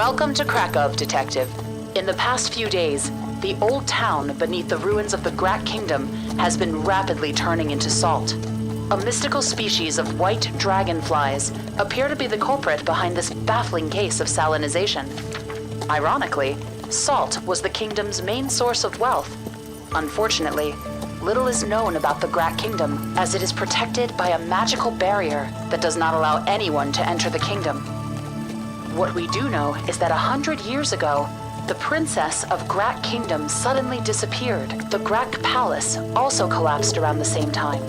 Welcome to Krakow, Detective. In the past few days, the old town beneath the ruins of the Grak Kingdom has been rapidly turning into salt. A mystical species of white dragonflies appear to be the culprit behind this baffling case of salinization. Ironically, salt was the kingdom's main source of wealth. Unfortunately, little is known about the Grak Kingdom, as it is protected by a magical barrier that does not allow anyone to enter the kingdom. What we do know is that 100 years ago, the princess of Grak Kingdom suddenly disappeared. The Grak Palace also collapsed around the same time.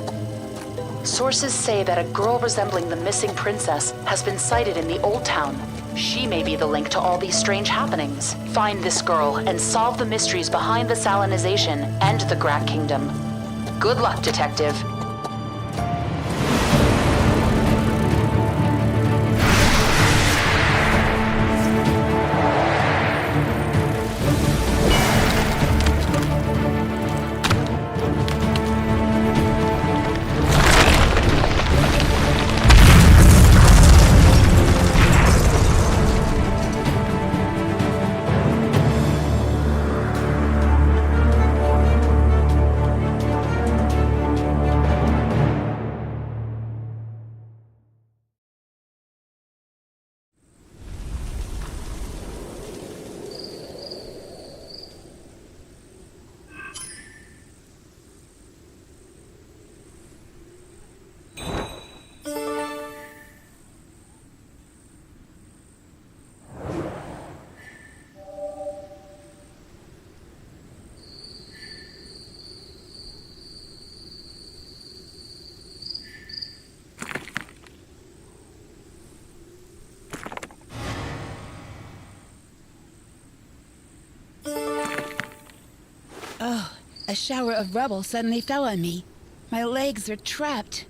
Sources say that a girl resembling the missing princess has been sighted in the old town. She may be the link to all these strange happenings. Find this girl and solve the mysteries behind the salinization and the Grak Kingdom. Good luck, Detective. Oh, a shower of rubble suddenly fell on me. My legs are trapped.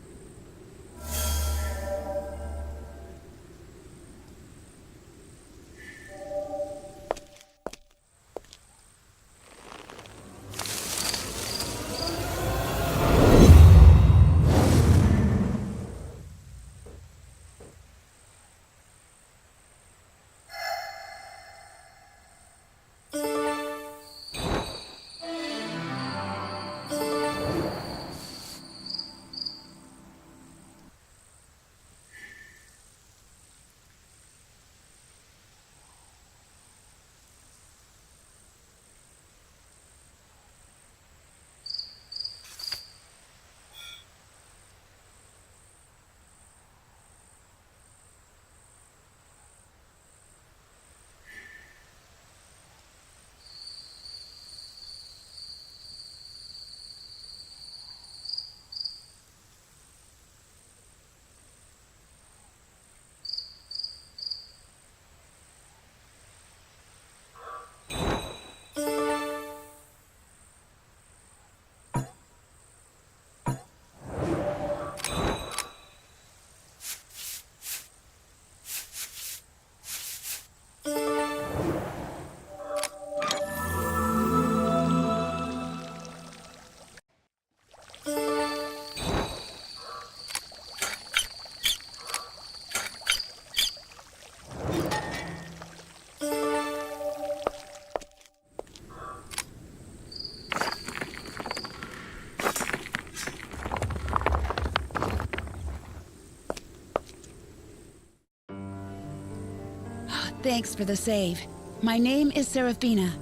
Thanks for the save. My name is Serafina.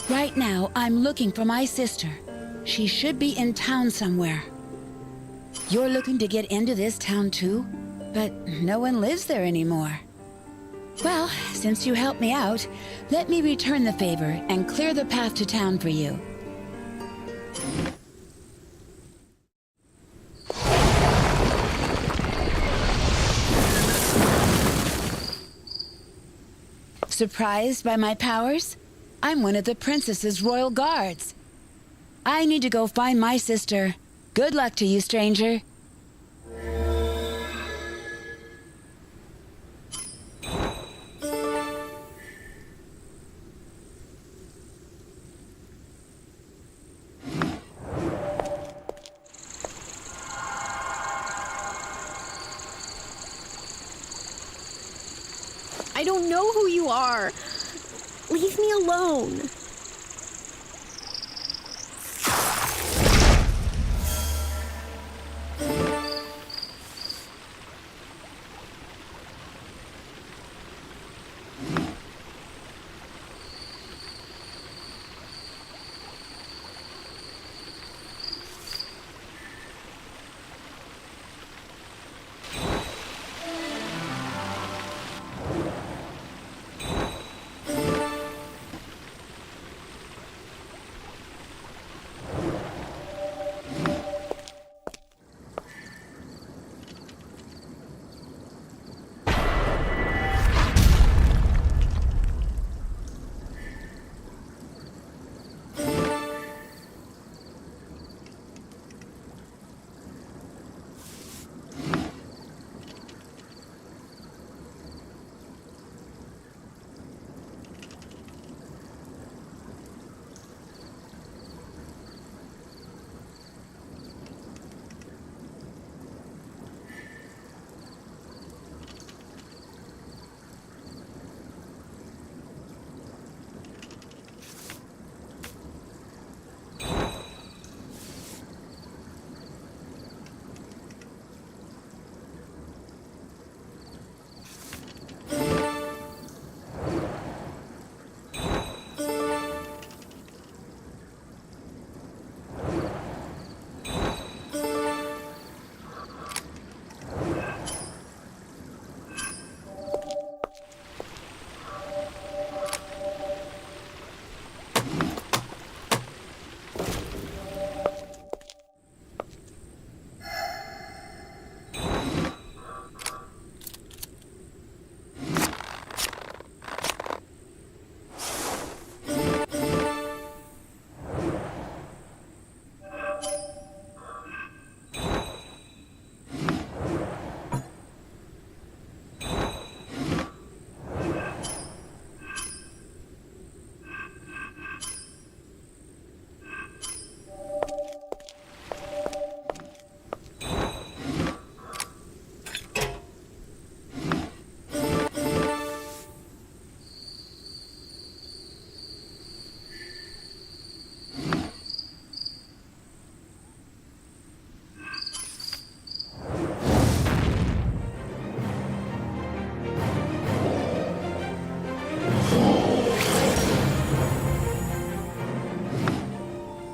Right now, I'm looking for my sister. She should be in town somewhere. You're looking to get into this town too? But no one lives there anymore. Well, since you helped me out, let me return the favor and clear the path to town for you. Surprised by my powers? I'm one of the princess's royal guards. I need to go find my sister. Good luck to you, stranger. I don't know who you are. Leave me alone.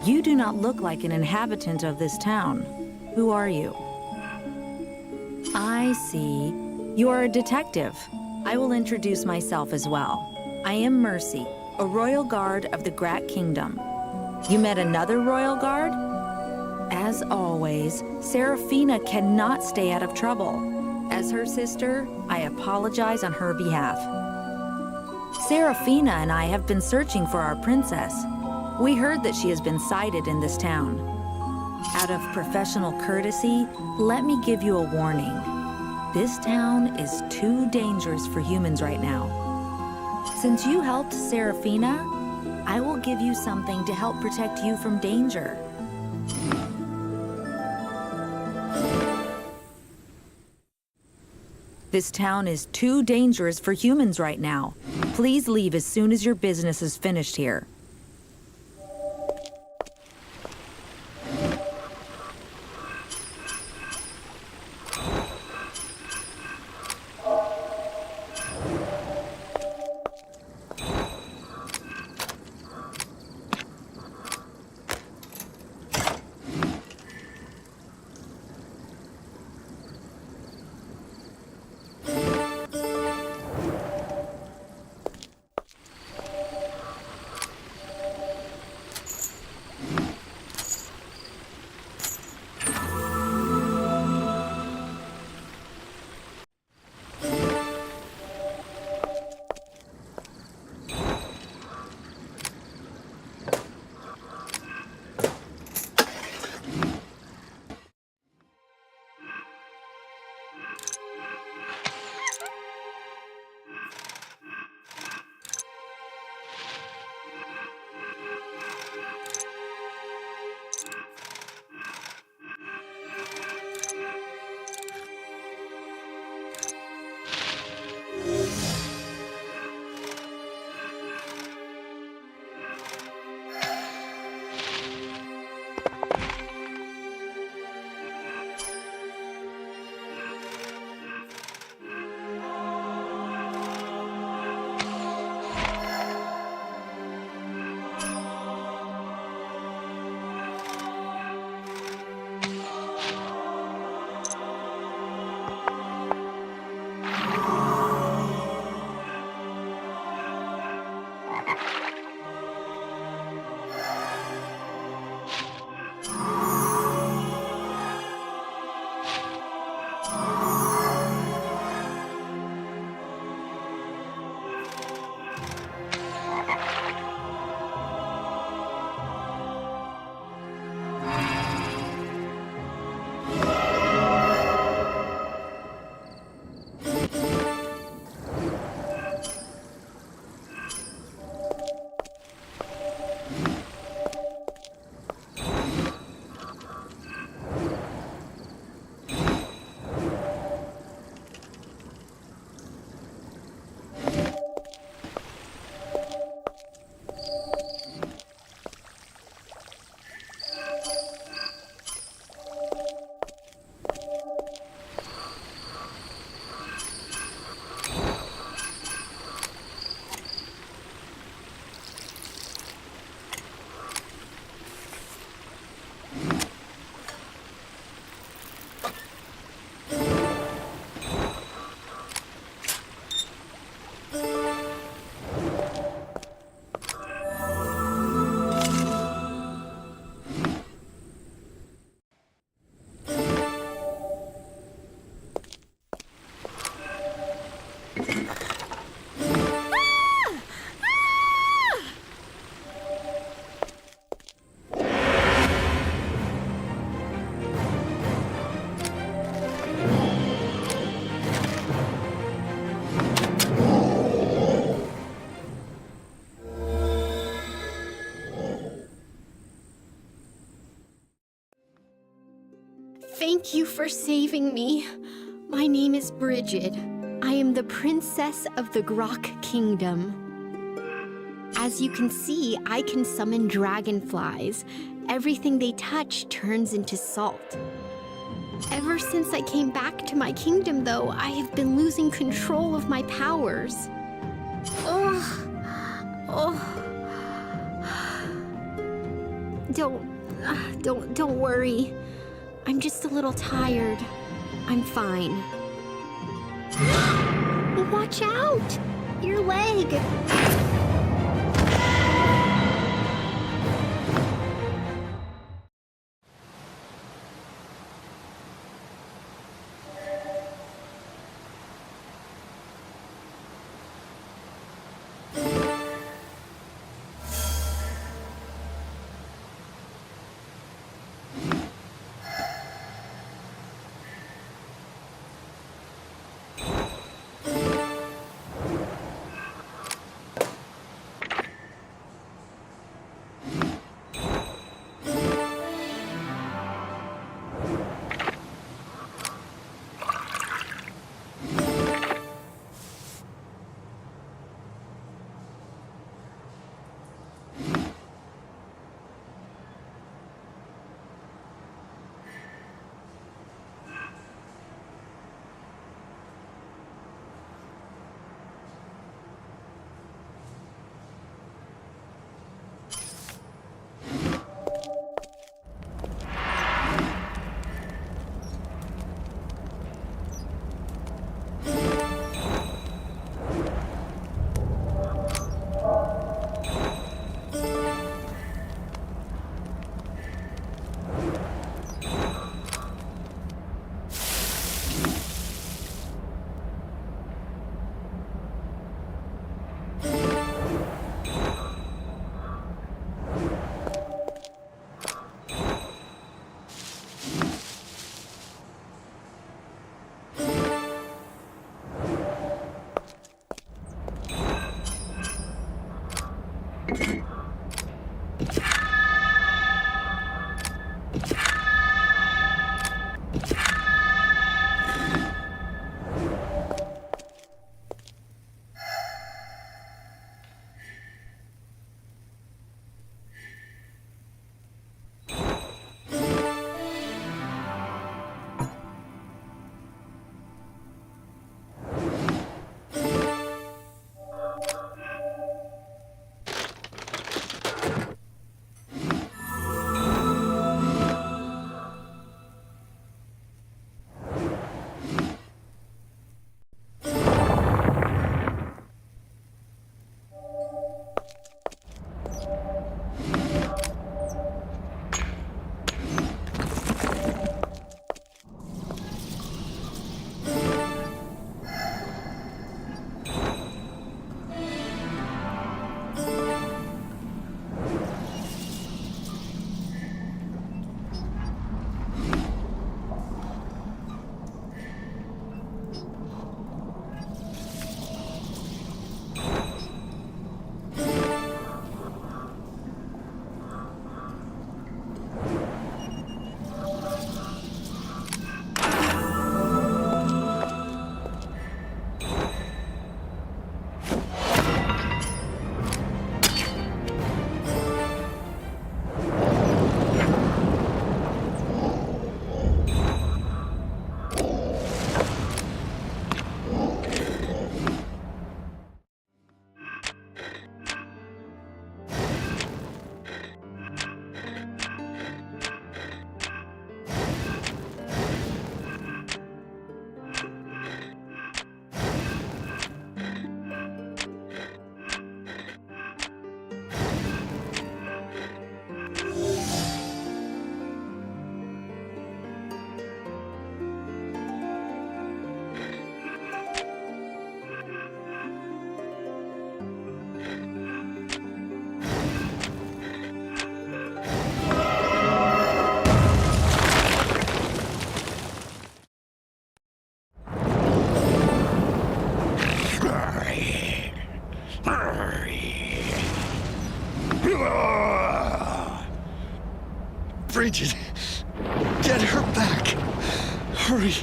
You do not look like an inhabitant of this town. Who are you? I see. You are a detective. I will introduce myself as well. I am Mercy, a royal guard of the Grat Kingdom. You met another royal guard? As always, Seraphina cannot stay out of trouble. As her sister, I apologize on her behalf. Seraphina and I have been searching for our princess. We heard that she has been sighted in this town. Out of professional courtesy, let me give you a warning. This town is too dangerous for humans right now. Since you helped Seraphina, I will give you something to help protect you from danger. This town is too dangerous for humans right now. Please leave as soon as your business is finished here. Thank you for saving me. My name is Bridget. I am the princess of the Grok Kingdom. As you can see, I can summon dragonflies. Everything they touch turns into salt. Ever since I came back to my kingdom, though, I have been losing control of my powers. Don't worry. I'm just a little tired. I'm fine. Watch out! Your leg! Bridget, get her back. Hurry!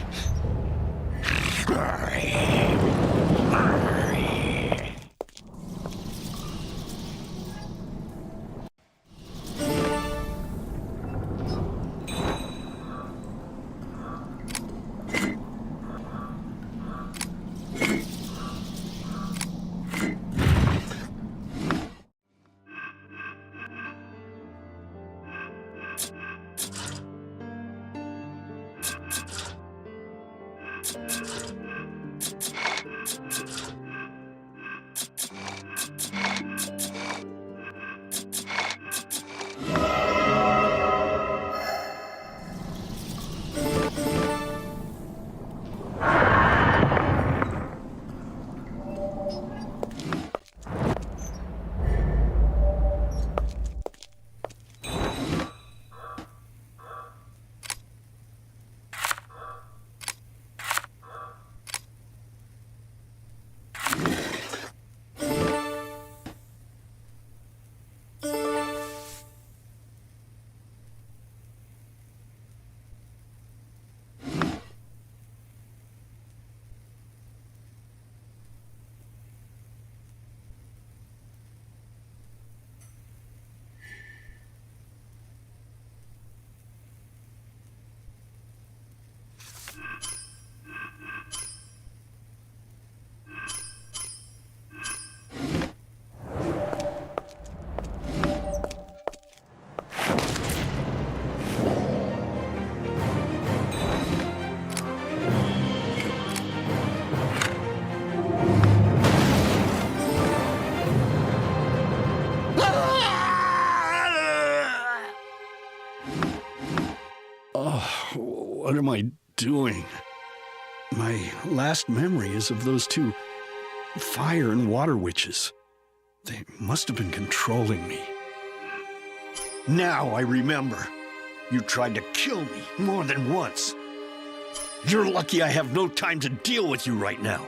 What am I doing? My last memory is of those two fire and water witches. They must have been controlling me. Now I remember. You tried to kill me more than once. You're lucky I have no time to deal with you right now.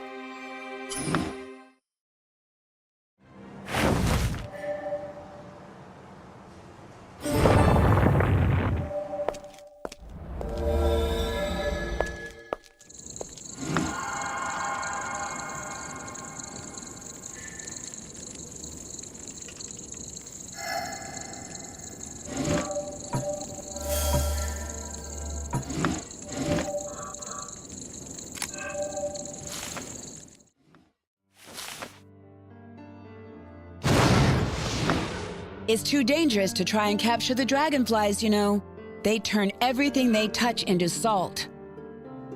It's too dangerous to try and capture the dragonflies, you know. They turn everything they touch into salt.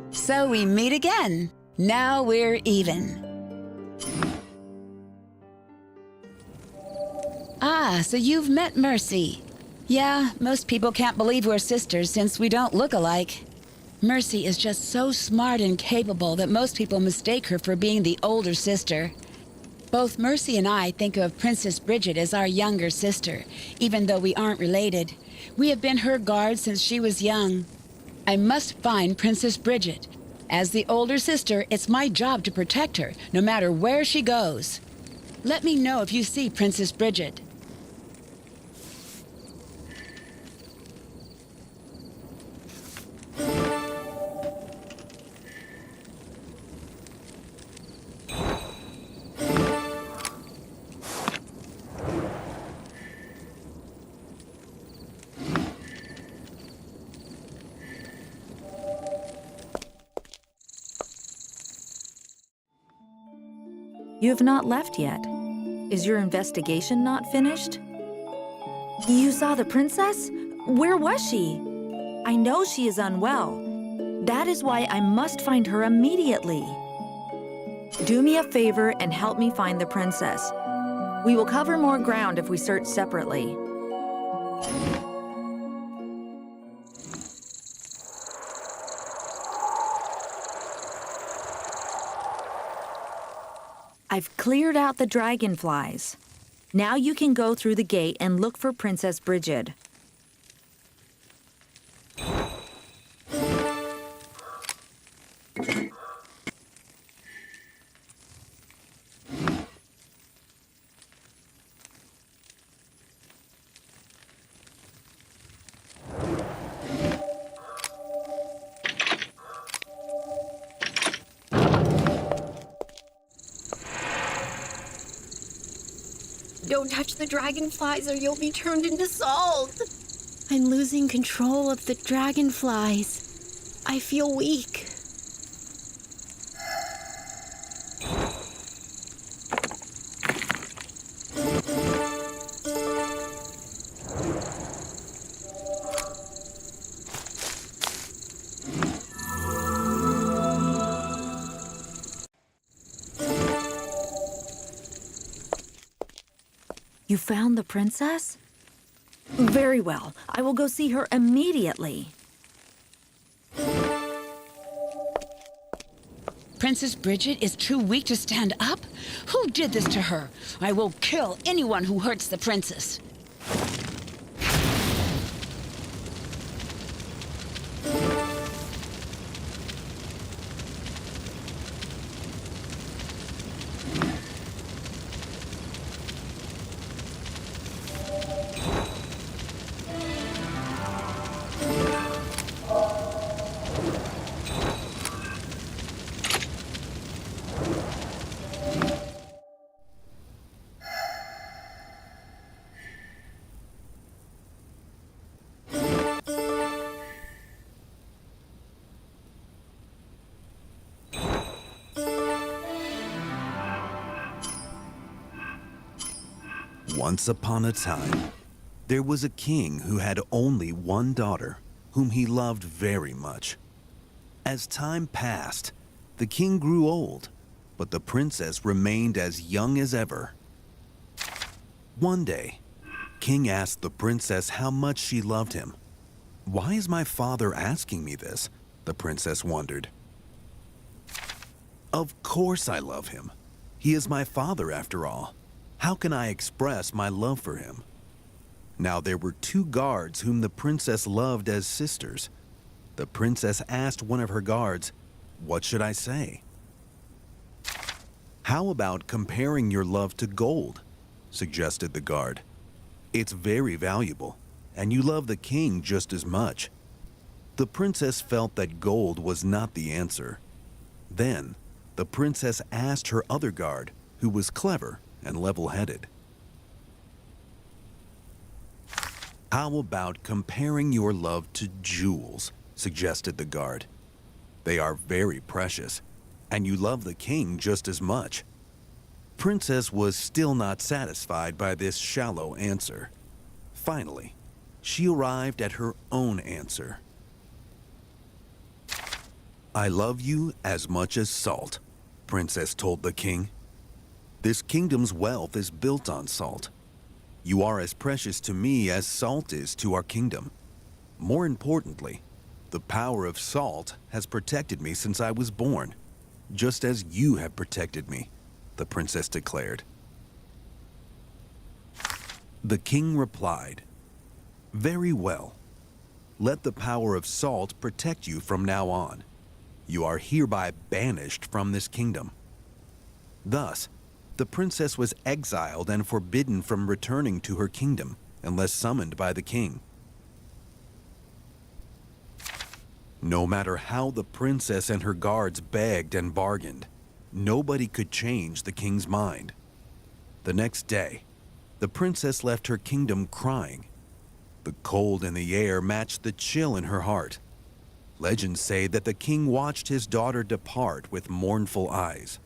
So we meet again. Now we're even. Ah, so you've met Mercy. Yeah, most people can't believe we're sisters since we don't look alike. Mercy is just so smart and capable that most people mistake her for being the older sister. Both Mercy and I think of Princess Bridget as our younger sister, even though we aren't related. We have been her guards since she was young. I must find Princess Bridget. As the older sister, it's my job to protect her, no matter where she goes. Let me know if you see Princess Bridget. You have not left yet. Is your investigation not finished? You saw the princess? Where was she? I know she is unwell. That is why I must find her immediately. Do me a favor and help me find the princess. We will cover more ground if we search separately. I've cleared out the dragonflies. Now you can go through the gate and look for Princess Bridget. Don't touch the dragonflies or you'll be turned into salt. I'm losing control of the dragonflies. I feel weak. You found the princess? Very well. I will go see her immediately. Princess Bridget is too weak to stand up? Who did this to her? I will kill anyone who hurts the princess. Once upon a time, there was a king who had only one daughter, whom he loved very much. As time passed, the king grew old, but the princess remained as young as ever. One day, King asked the princess how much she loved him. "Why is my father asking me this?" the princess wondered. "Of course I love him. He is my father after all. How can I express my love for him?" Now there were two guards whom the princess loved as sisters. The princess asked one of her guards, "What should I say?" "How about comparing your love to gold?" suggested the guard. "It's very valuable, and you love the king just as much." The princess felt that gold was not the answer. Then, the princess asked her other guard, who was clever and level-headed, "How about comparing your love to jewels?" suggested the guard. "They are very precious, and you love the king just as much." Princess was still not satisfied by this shallow answer. Finally, she arrived at her own answer. "I love you as much as salt," Princess told the king. "This kingdom's wealth is built on salt. You are as precious to me as salt is to our kingdom. More importantly, the power of salt has protected me since I was born, just as you have protected me," the princess declared. The king replied, "Very well. Let the power of salt protect you from now on. You are hereby banished from this kingdom." Thus, the princess was exiled and forbidden from returning to her kingdom unless summoned by the king. No matter how the princess and her guards begged and bargained, nobody could change the king's mind. The next day, the princess left her kingdom crying. The cold in the air matched the chill in her heart. Legends say that the king watched his daughter depart with mournful eyes.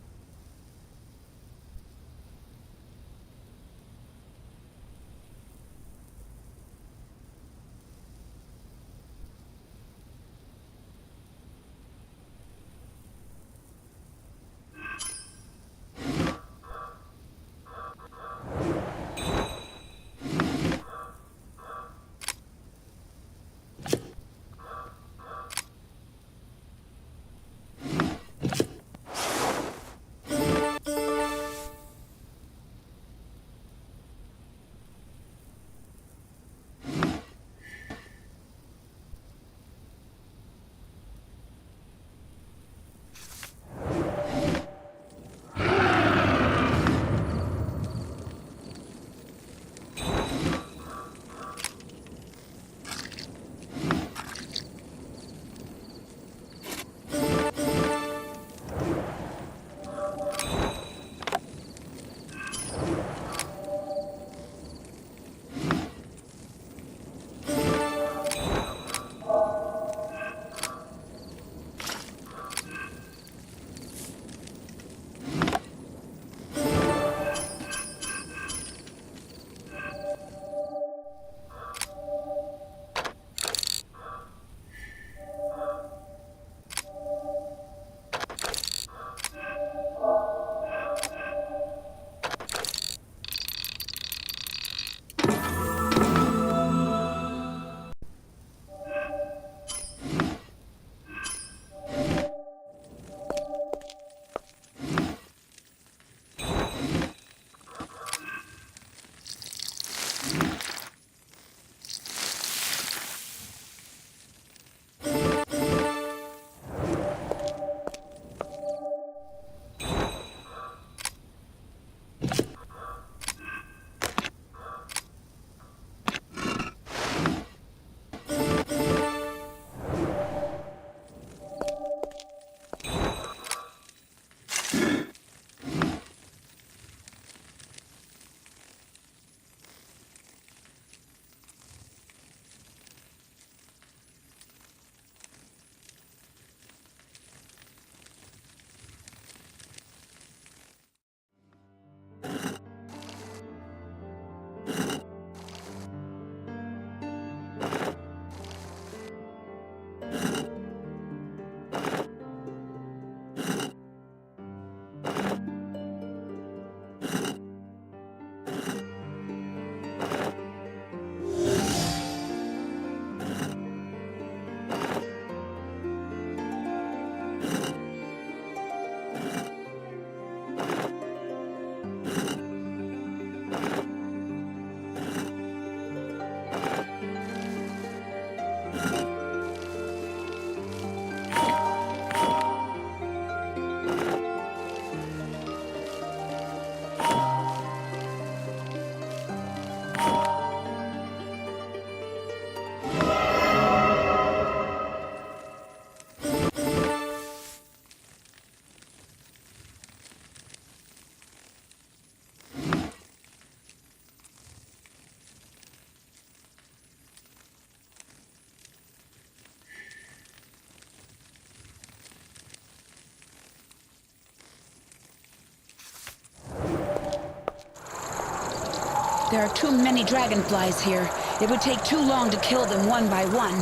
There are too many dragonflies here. It would take too long to kill them one by one.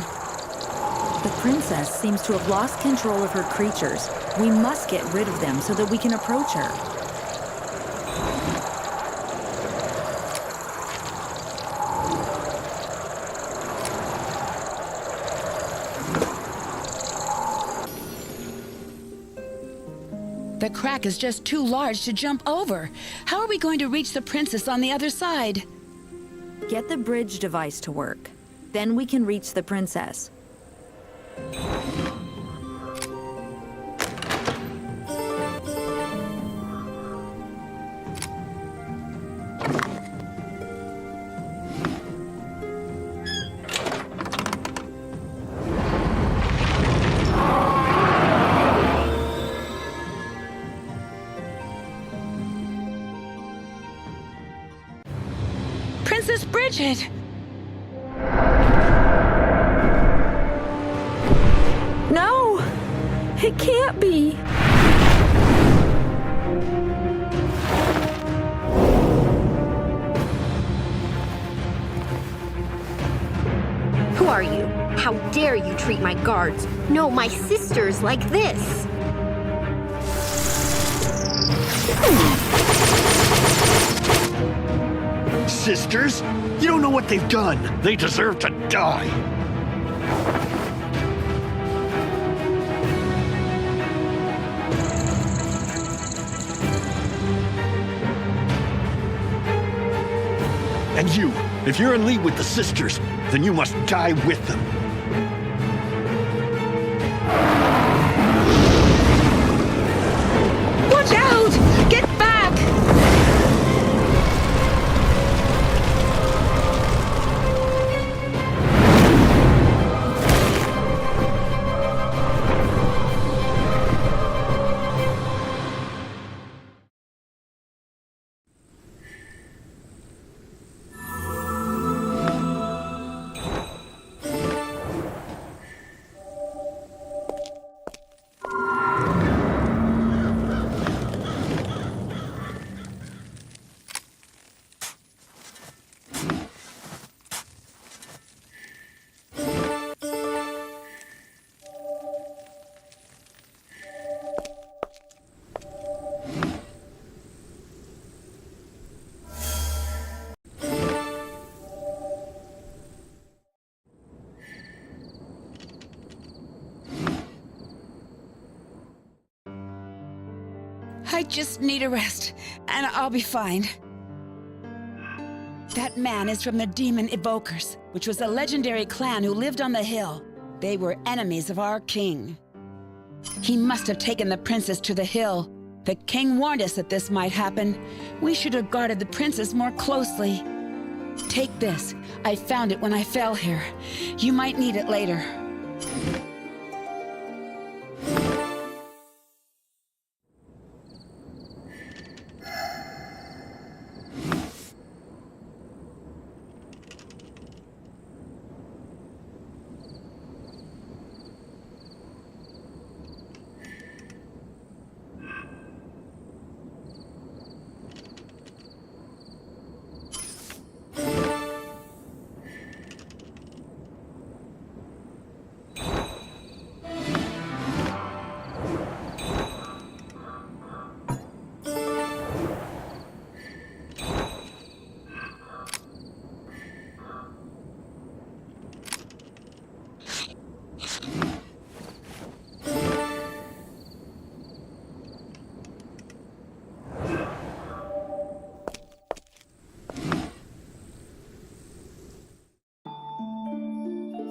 The princess seems to have lost control of her creatures. We must get rid of them so that we can approach her. The crack is just too large to jump over. How are we going to reach the princess on the other side? Get the bridge device to work. Then we can reach the princess. Princess Bridget! No! It can't be! Who are you? How dare you treat my guards? No, my sisters like this! Sisters? You don't know what they've done. They deserve to die. And you, if you're in league with the sisters, then you must die with them. Watch out! Get back! I just need a rest, and I'll be fine. That man is from the Demon Evokers, which was a legendary clan who lived on the hill. They were enemies of our king. He must have taken the princess to the hill. The king warned us that this might happen. We should have guarded the princess more closely. Take this. I found it when I fell here. You might need it later.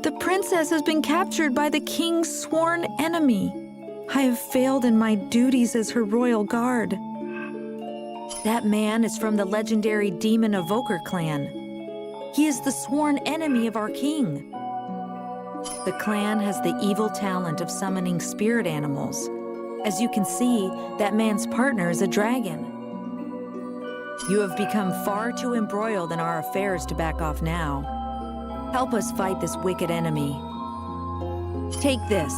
The princess has been captured by the king's sworn enemy. I have failed in my duties as her royal guard. That man is from the legendary Demon Evoker clan. He is the sworn enemy of our king. The clan has the evil talent of summoning spirit animals. As you can see, that man's partner is a dragon. You have become far too embroiled in our affairs to back off now. Help us fight this wicked enemy. Take this.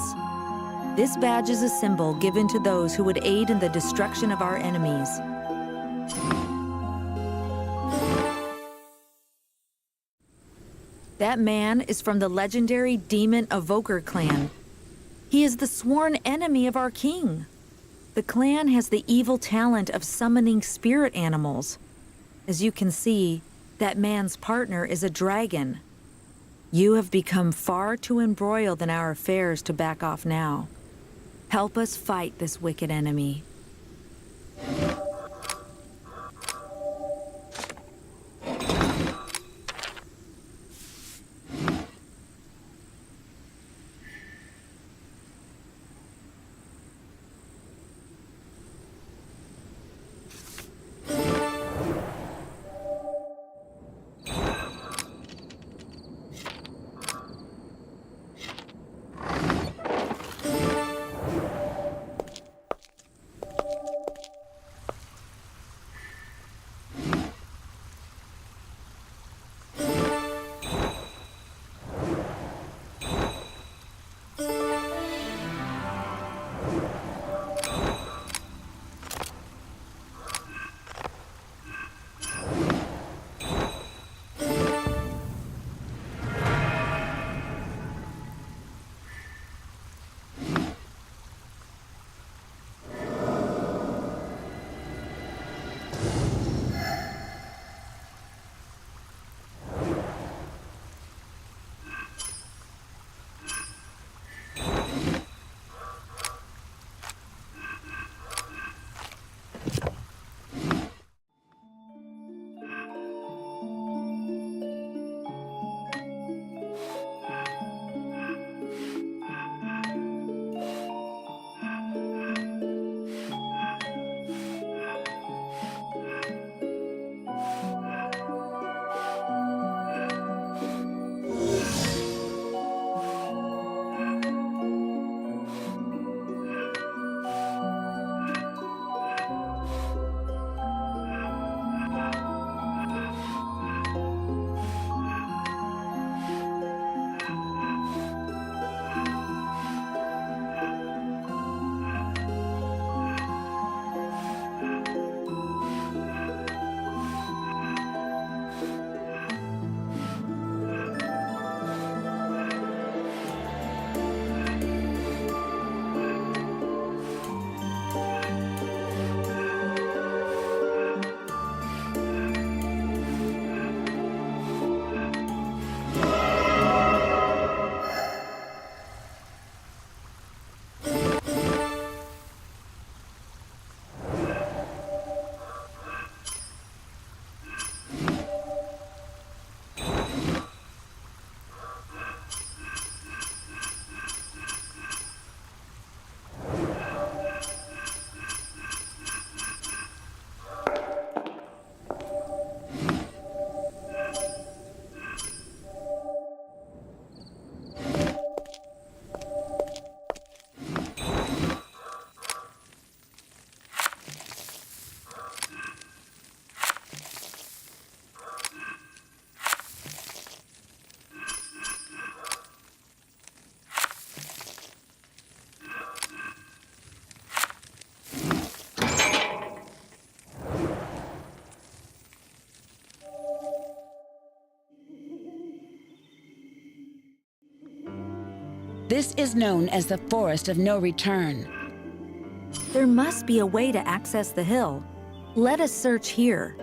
This badge is a symbol given to those who would aid in the destruction of our enemies. That man is from the legendary Demon Evoker clan. He is the sworn enemy of our king. The clan has the evil talent of summoning spirit animals. As you can see, that man's partner is a dragon. You have become far too embroiled in our affairs to back off now. Help us fight this wicked enemy. This is known as the Forest of No Return. There must be a way to access the hill. Let us search here.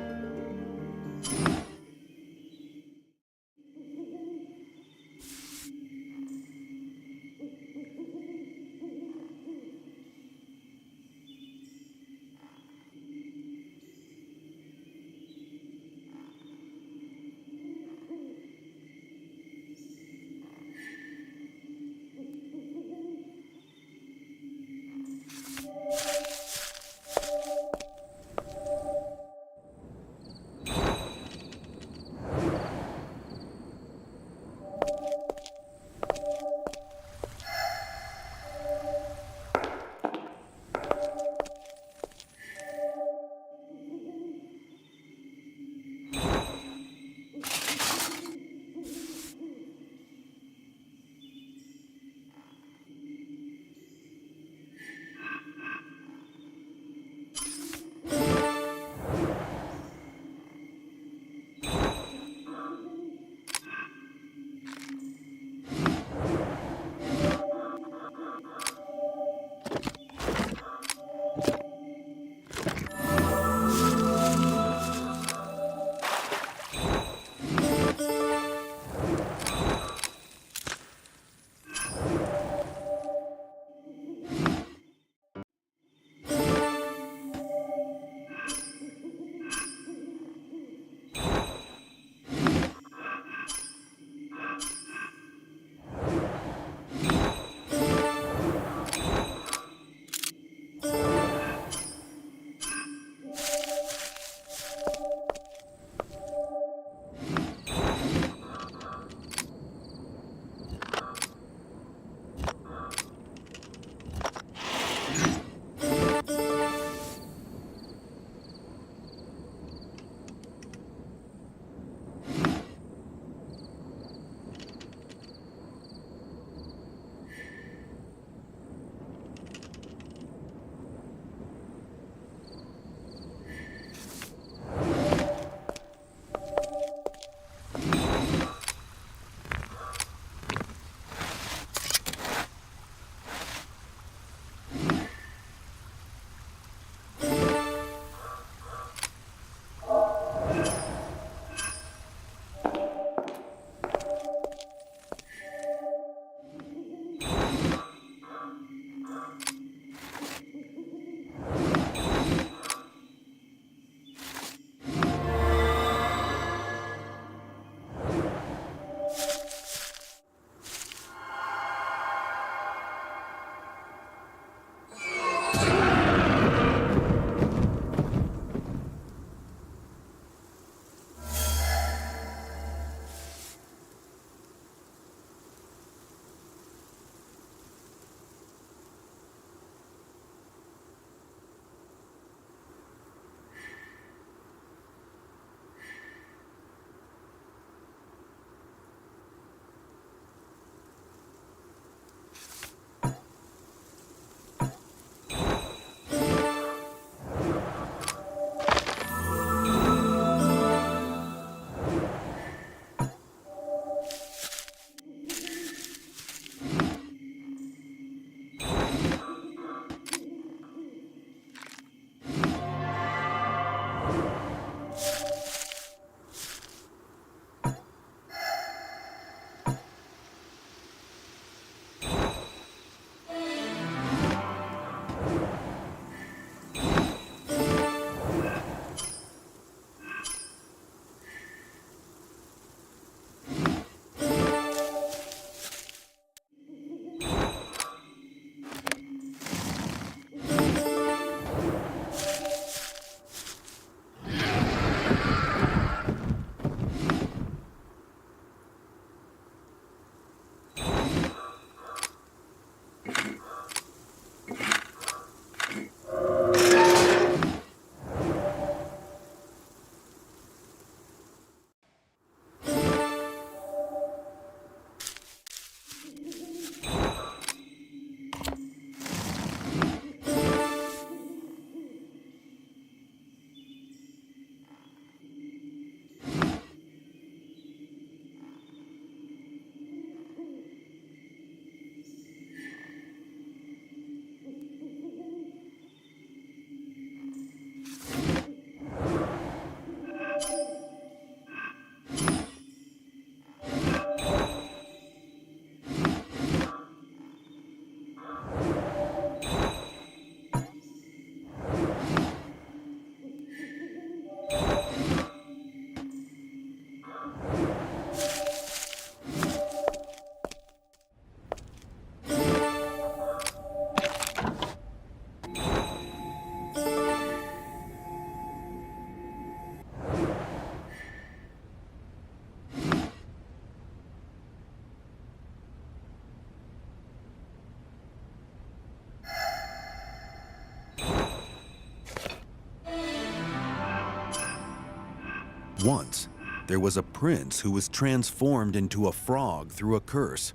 Once, there was a prince who was transformed into a frog through a curse.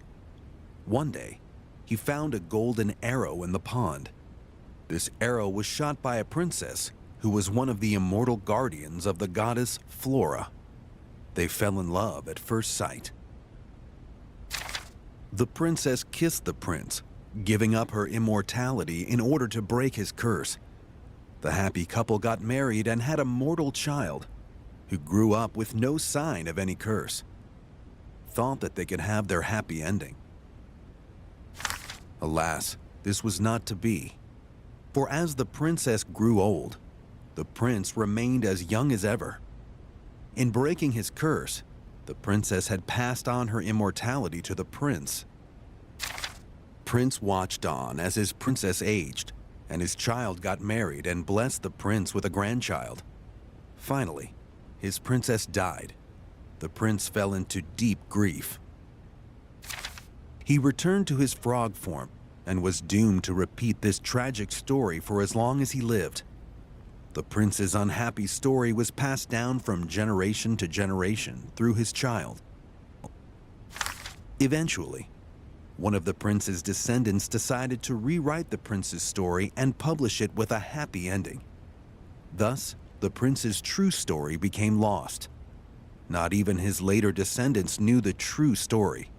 One day, he found a golden arrow in the pond. This arrow was shot by a princess who was one of the immortal guardians of the goddess Flora. They fell in love at first sight. The princess kissed the prince, giving up her immortality in order to break his curse. The happy couple got married and had a mortal child who grew up with no sign of any curse. Thought that they could have their happy ending. Alas, this was not to be. For as the princess grew old, the prince remained as young as ever. In breaking his curse, the princess had passed on her immortality to the prince. Prince watched on as his princess aged, and his child got married and blessed the prince with a grandchild. Finally, his princess died. The prince fell into deep grief. He returned to his frog form and was doomed to repeat this tragic story for as long as he lived. The prince's unhappy story was passed down from generation to generation through his child. Eventually, one of the prince's descendants decided to rewrite the prince's story and publish it with a happy ending. Thus, the prince's true story became lost. Not even his later descendants knew the true story.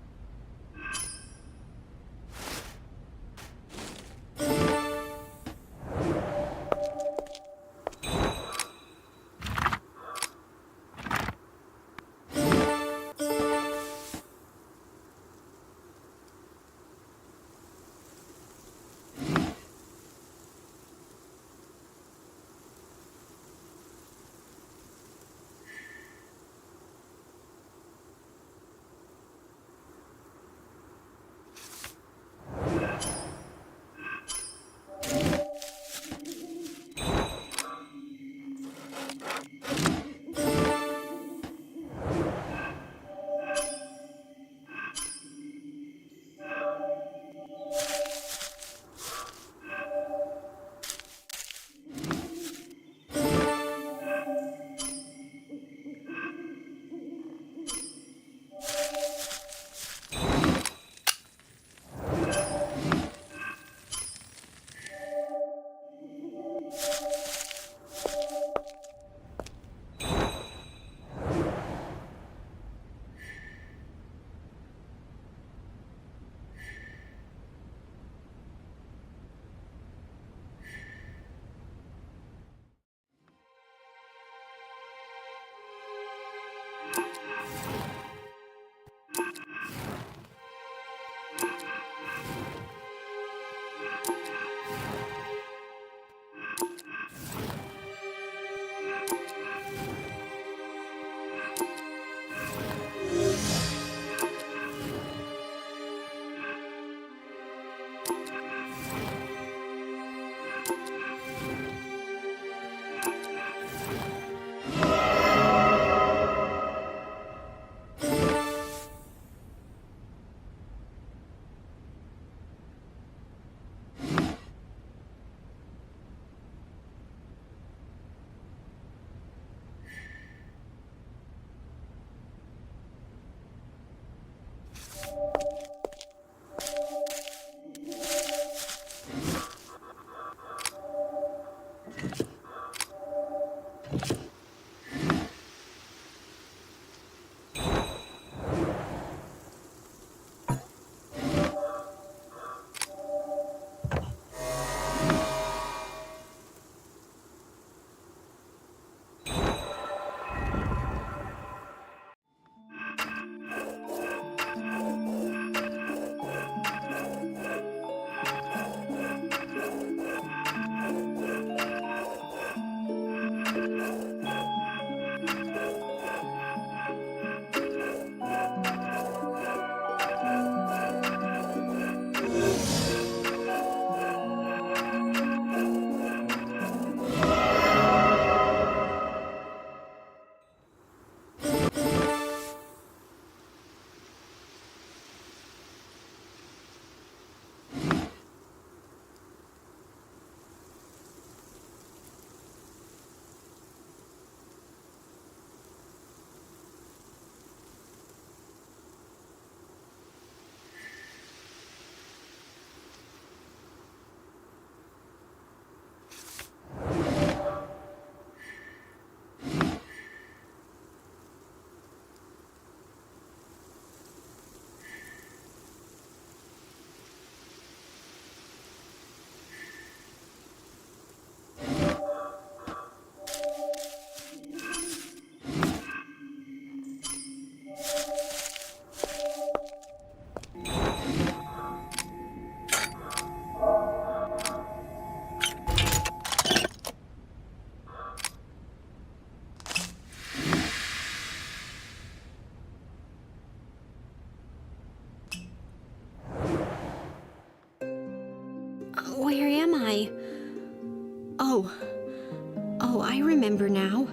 remember now.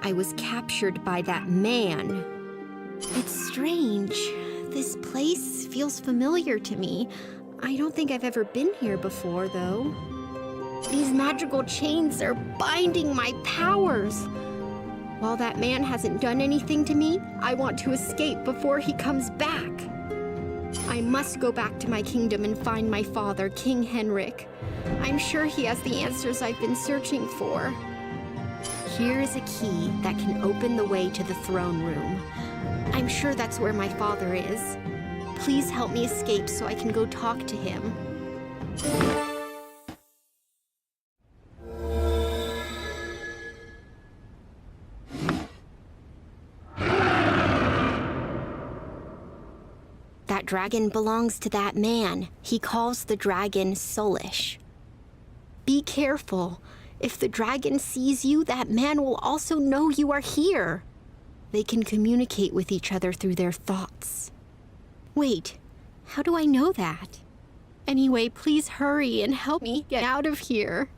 I was captured by that man. It's strange. This place feels familiar to me. I don't think I've ever been here before, though. These magical chains are binding my powers. While that man hasn't done anything to me, I want to escape before he comes back. I must go back to my kingdom and find my father, King Henrik. I'm sure he has the answers I've been searching for. Here is a key that can open the way to the throne room. I'm sure that's where my father is. Please help me escape so I can go talk to him. That dragon belongs to that man. He calls the dragon Soulish. Be careful. If the dragon sees you, that man will also know you are here. They can communicate with each other through their thoughts. Wait, how do I know that? Anyway, please hurry and help me get out of here.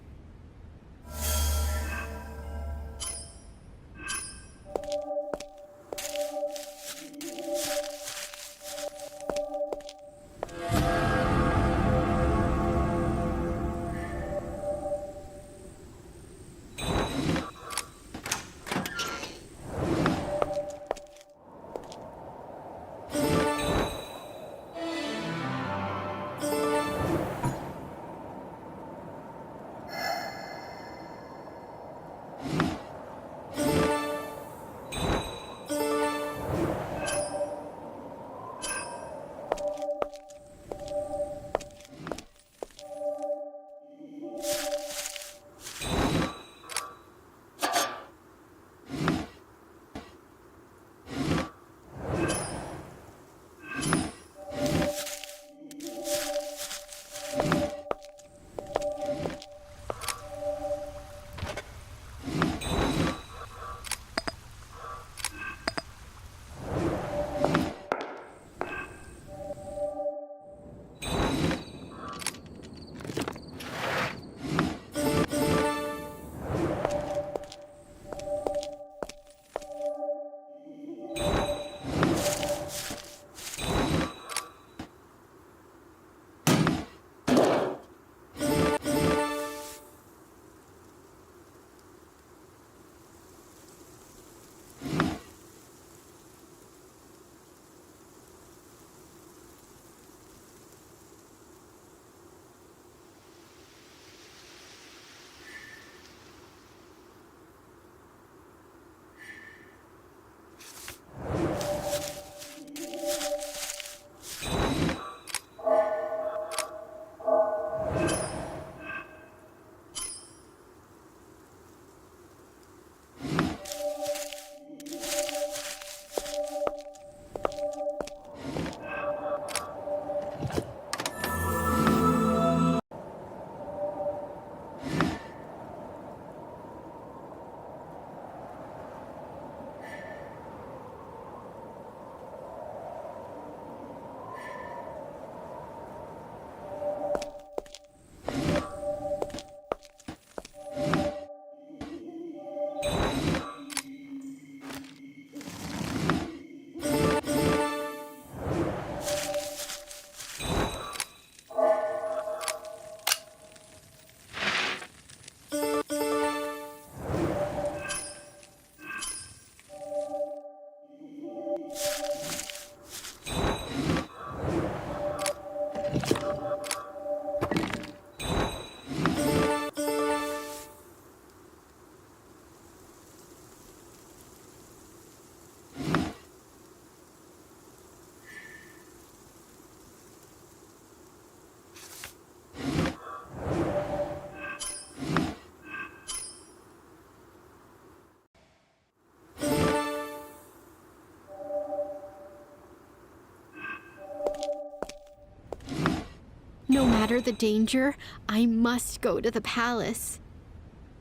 No matter the danger, I must go to the palace.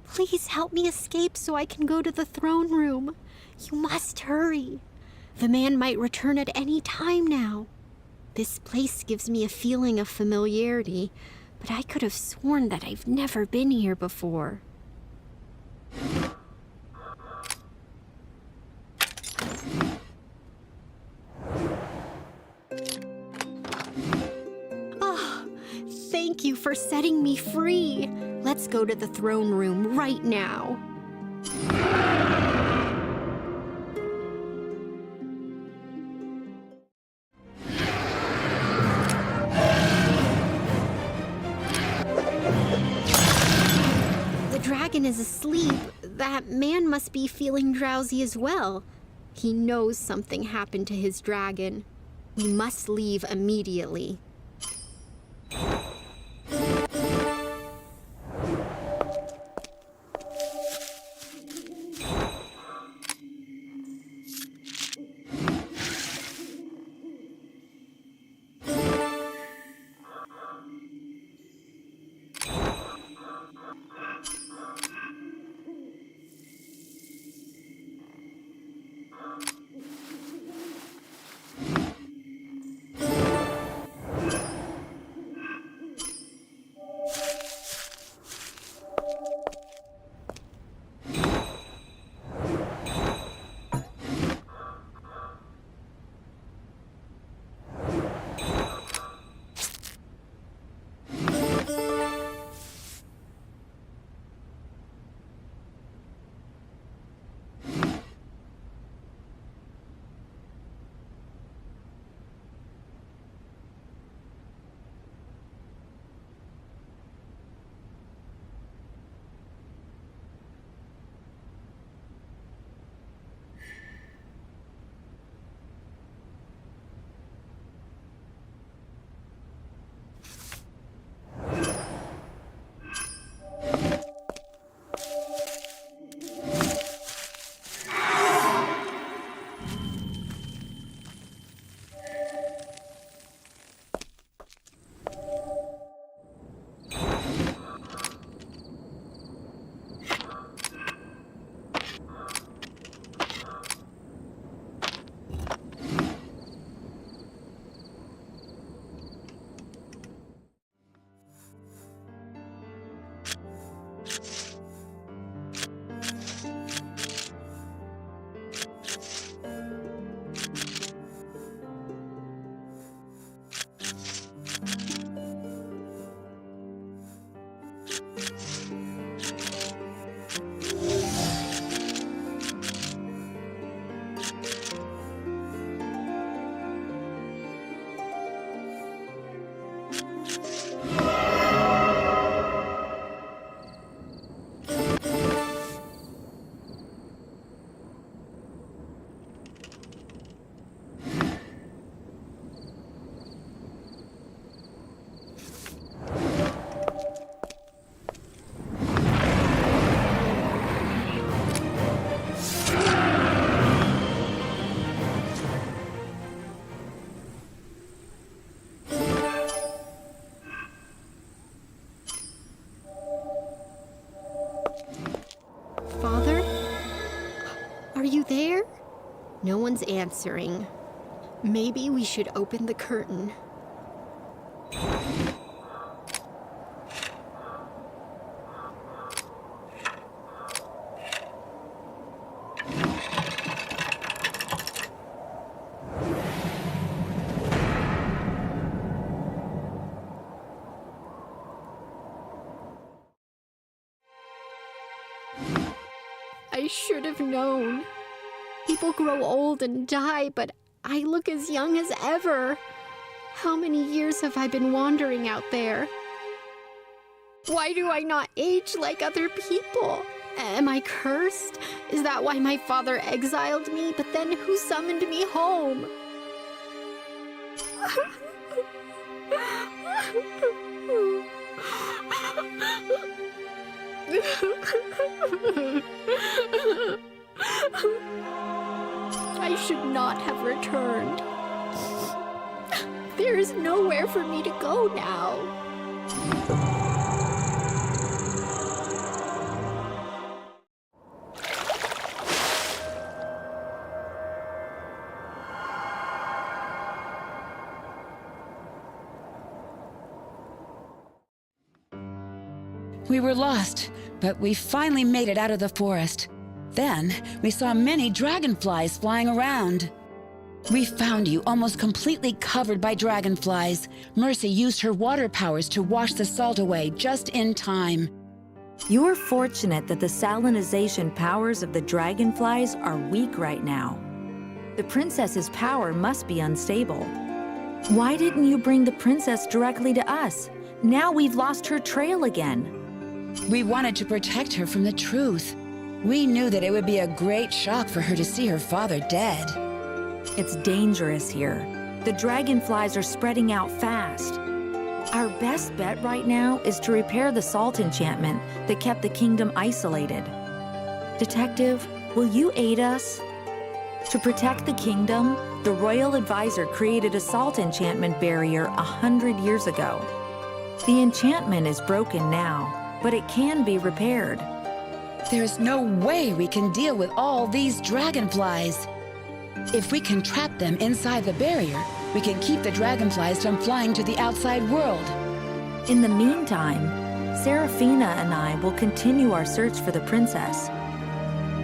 Please help me escape so I can go to the throne room. You must hurry. The man might return at any time now. This place gives me a feeling of familiarity, but I could have sworn that I've never been here before. Ah, thank you for setting me free. Let's go to the throne room right now. The dragon is asleep. That man must be feeling drowsy as well. He knows something happened to his dragon. We must leave immediately. Father? Are you there? No one's answering. Maybe we should open the curtain. I should have known. People grow old and die, but I look as young as ever. How many years have I been wandering out there? Why do I not age like other people? Am I cursed? Is that why my father exiled me? But then who summoned me home? I should not have returned. There is nowhere for me to go now. We were lost. But we finally made it out of the forest. Then we saw many dragonflies flying around. We found you almost completely covered by dragonflies. Mercy used her water powers to wash the salt away just in time. You're fortunate that the salinization powers of the dragonflies are weak right now. The princess's power must be unstable. Why didn't you bring the princess directly to us? Now we've lost her trail again. We wanted to protect her from the truth. We knew that it would be a great shock for her to see her father dead. It's dangerous here. The dragonflies are spreading out fast. Our best bet right now is to repair the salt enchantment that kept the kingdom isolated. Detective, will you aid us? To protect the kingdom, the royal advisor created a salt enchantment barrier 100 years ago. The enchantment is broken now, but it can be repaired. There's no way we can deal with all these dragonflies. If we can trap them inside the barrier, we can keep the dragonflies from flying to the outside world. In the meantime, Seraphina and I will continue our search for the princess.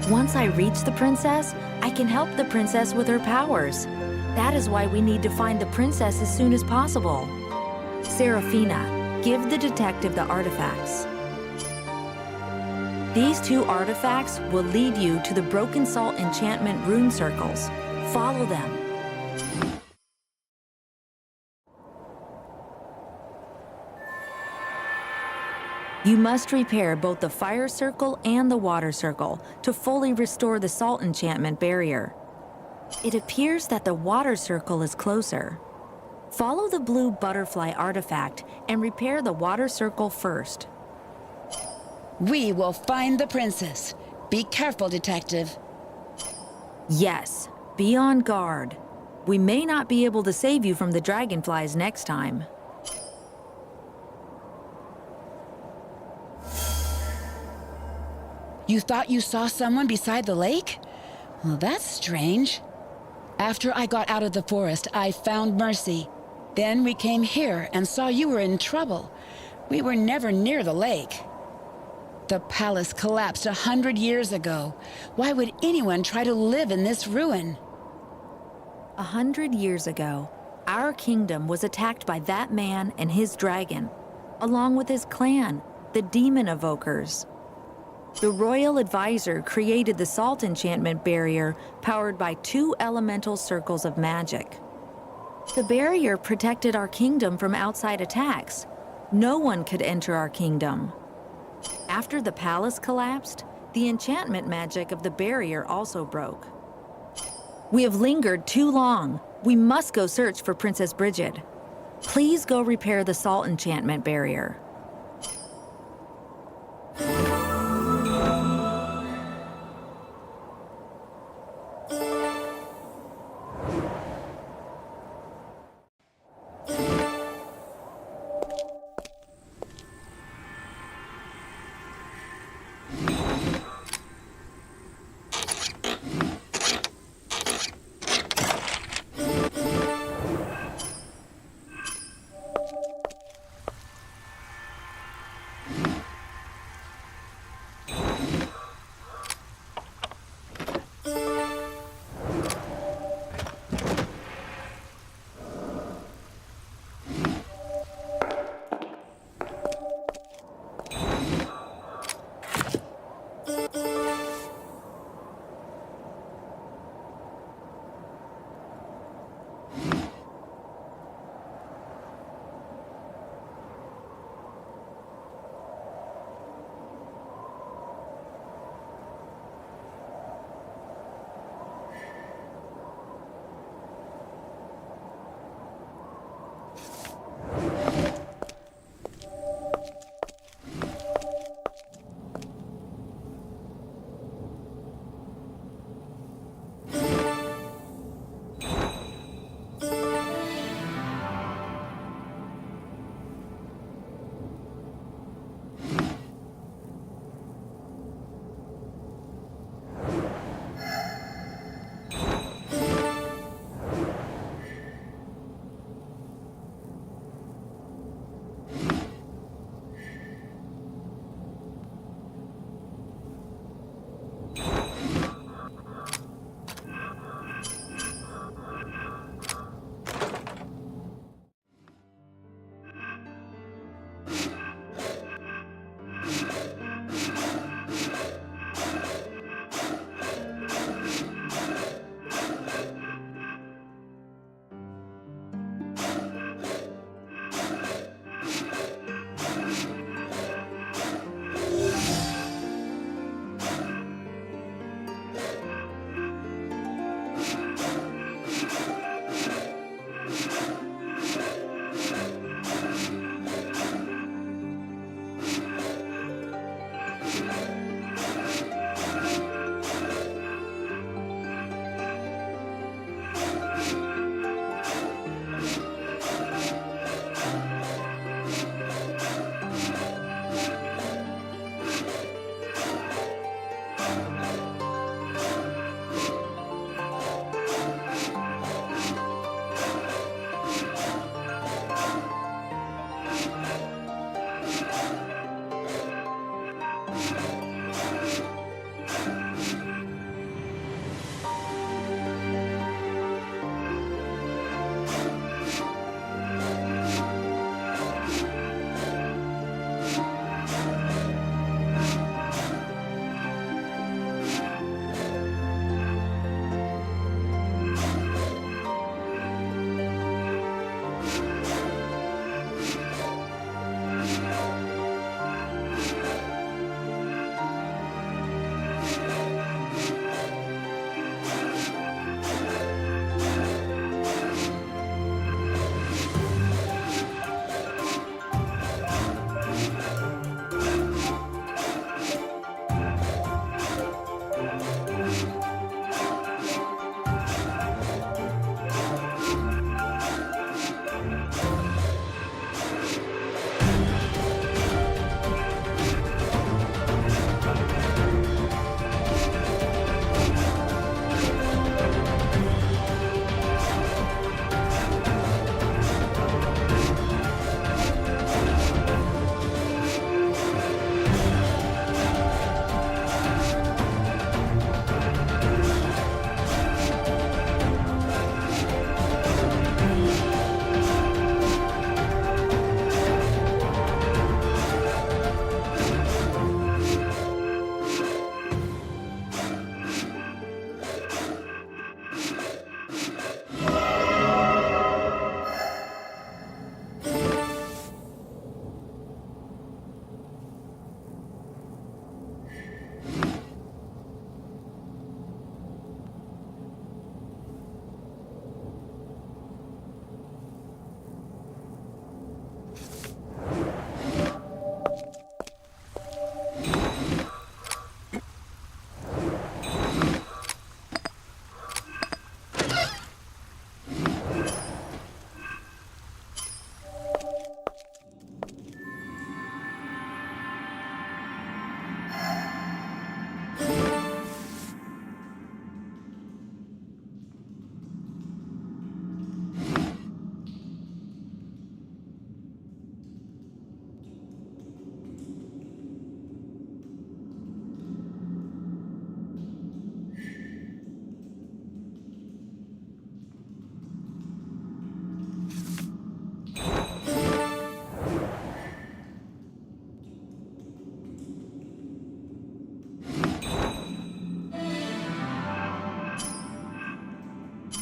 Once I reach the princess, I can help the princess with her powers. That is why we need to find the princess as soon as possible. Seraphina, give the detective the artifacts. These two artifacts will lead you to the Broken Salt Enchantment rune circles. Follow them. You must repair both the fire circle and the water circle to fully restore the salt enchantment barrier. It appears that the water circle is closer. Follow the blue butterfly artifact and repair the water circle first. We will find the princess. Be careful, detective. Yes, be on guard. We may not be able to save you from the dragonflies next time. You thought you saw someone beside the lake? Well, that's strange. After I got out of the forest, I found Mercy. Then we came here and saw you were in trouble. We were never near the lake. The palace collapsed 100 years ago. Why would anyone try to live in this ruin? 100 years ago, our kingdom was attacked by that man and his dragon, along with his clan, the Demon Evokers. The royal advisor created the salt enchantment barrier powered by 2 elemental circles of magic. The barrier protected our kingdom from outside attacks. No one could enter our kingdom. After the palace collapsed, the enchantment magic of the barrier also broke. We have lingered too long. We must go search for Princess Brigid. Please go repair the salt enchantment barrier.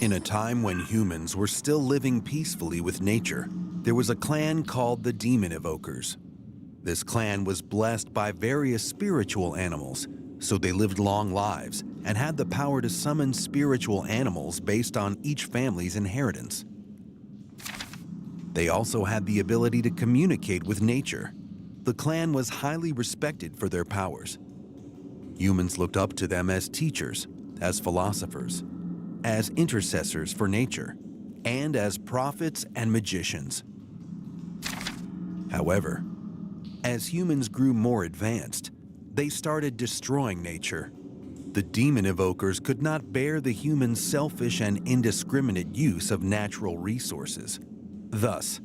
In a time when humans were still living peacefully with nature, there was a clan called the Demon Evokers. This clan was blessed by various spiritual animals, so they lived long lives and had the power to summon spiritual animals based on each family's inheritance. They also had the ability to communicate with nature. The clan was highly respected for their powers. Humans looked up to them as teachers, as philosophers, as intercessors for nature, and as prophets and magicians. However, as humans grew more advanced, they started destroying nature. The Demon Evokers could not bear the humans' selfish and indiscriminate use of natural resources. Thus,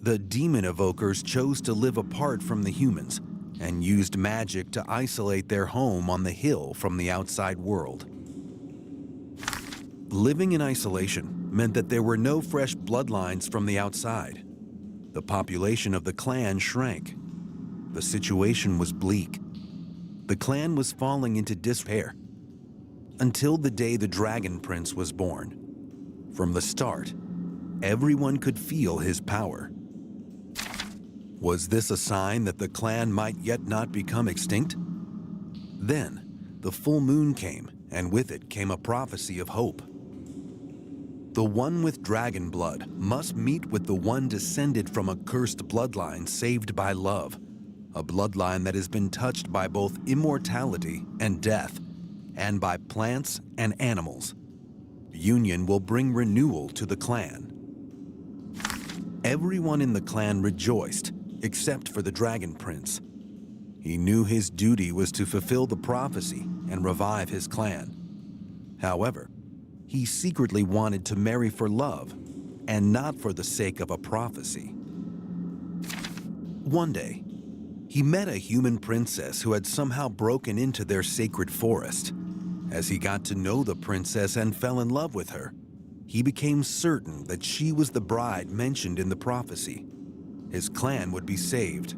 the Demon Evokers chose to live apart from the humans and used magic to isolate their home on the hill from the outside world. Living in isolation meant that there were no fresh bloodlines from the outside. The population of the clan shrank. The situation was bleak. The clan was falling into despair until the day the Dragon Prince was born. From the start, everyone could feel his power. Was this a sign that the clan might yet not become extinct? Then, the full moon came, and with it came a prophecy of hope. The one with dragon blood must meet with the one descended from a cursed bloodline saved by love, a bloodline that has been touched by both immortality and death, and by plants and animals. Union will bring renewal to the clan. Everyone in the clan rejoiced, except for the Dragon Prince. He knew his duty was to fulfill the prophecy and revive his clan. However, he secretly wanted to marry for love and not for the sake of a prophecy. One day, he met a human princess who had somehow broken into their sacred forest. As he got to know the princess and fell in love with her, he became certain that she was the bride mentioned in the prophecy. His clan would be saved.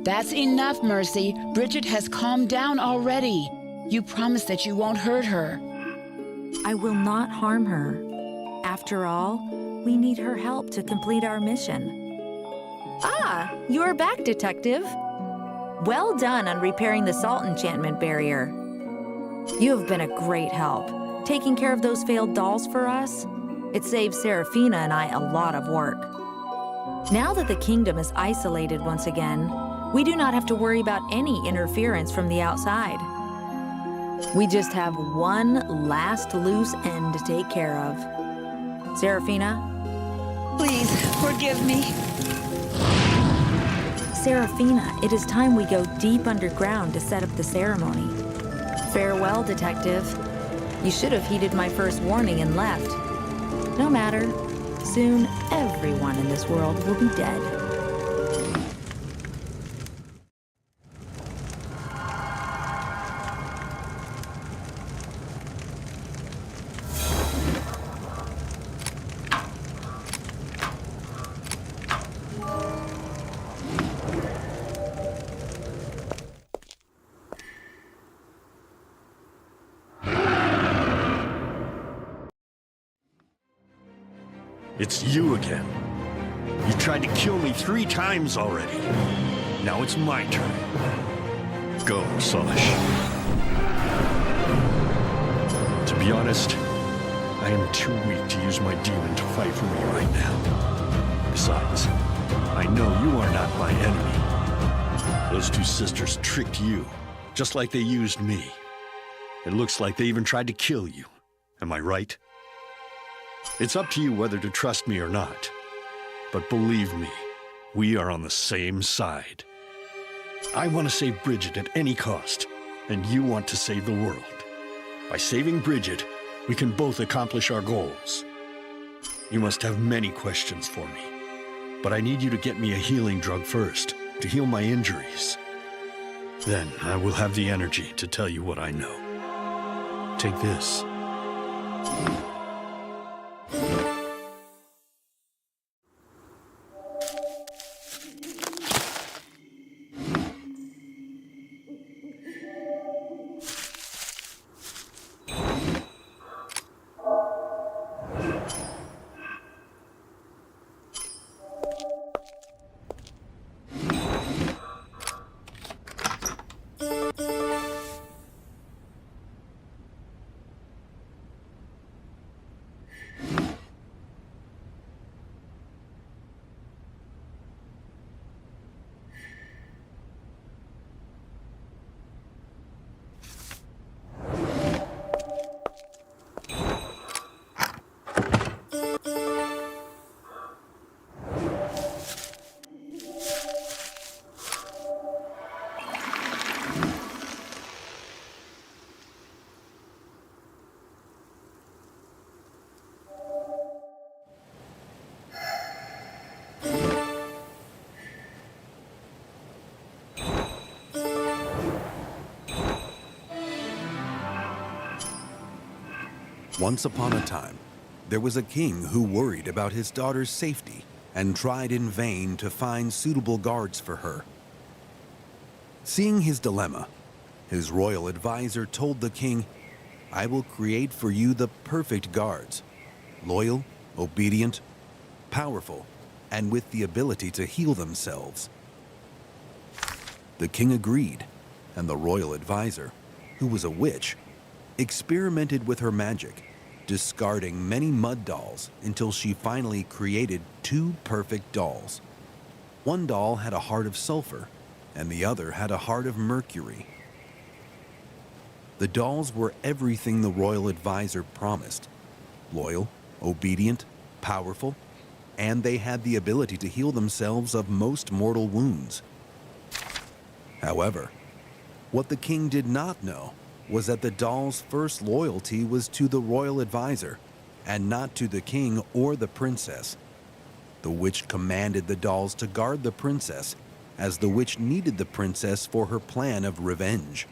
That's enough, Mercy. Bridget has calmed down already. You promise that you won't hurt her. I will not harm her. After all, we need her help to complete our mission. Ah, you are back, Detective. Well done on repairing the salt enchantment barrier. You have been a great help. Taking care of those failed dolls for us, it saved Serafina and I a lot of work. Now that the kingdom is isolated once again, we do not have to worry about any interference from the outside. We just have one last loose end to take care of. Serafina? Please, forgive me. Serafina, it is time we go deep underground to set up the ceremony. Farewell, Detective. You should have heeded my first warning and left. No matter. Soon, everyone in this world will be dead. It's you again. You tried to kill me 3 times already. Now it's my turn. Go, Solish. To be honest, I am too weak to use my demon to fight for me right now. Besides, I know you are not my enemy. Those 2 sisters tricked you, just like they used me. It looks like they even tried to kill you. Am I right? It's up to you whether to trust me or not. But believe me, we are on the same side. I want to save Bridget at any cost, and you want to save the world. By saving Bridget, we can both accomplish our goals. You must have many questions for me, but I need you to get me a healing drug first, to heal my injuries. Then I will have the energy to tell you what I know. Take this. Once upon a time, there was a king who worried about his daughter's safety and tried in vain to find suitable guards for her. Seeing his dilemma, his royal advisor told the king, "I will create for you the perfect guards, loyal, obedient, powerful, and with the ability to heal themselves." The king agreed, and the royal advisor, who was a witch, experimented with her magic, discarding many mud dolls until she finally created 2 perfect dolls. One doll had a heart of sulfur, and the other had a heart of mercury. The dolls were everything the royal advisor promised: loyal, obedient, powerful, and they had the ability to heal themselves of most mortal wounds. However, what the king did not know was that the doll's first loyalty was to the royal advisor, and not to the king or the princess. The witch commanded the dolls to guard the princess, as the witch needed the princess for her plan of revenge.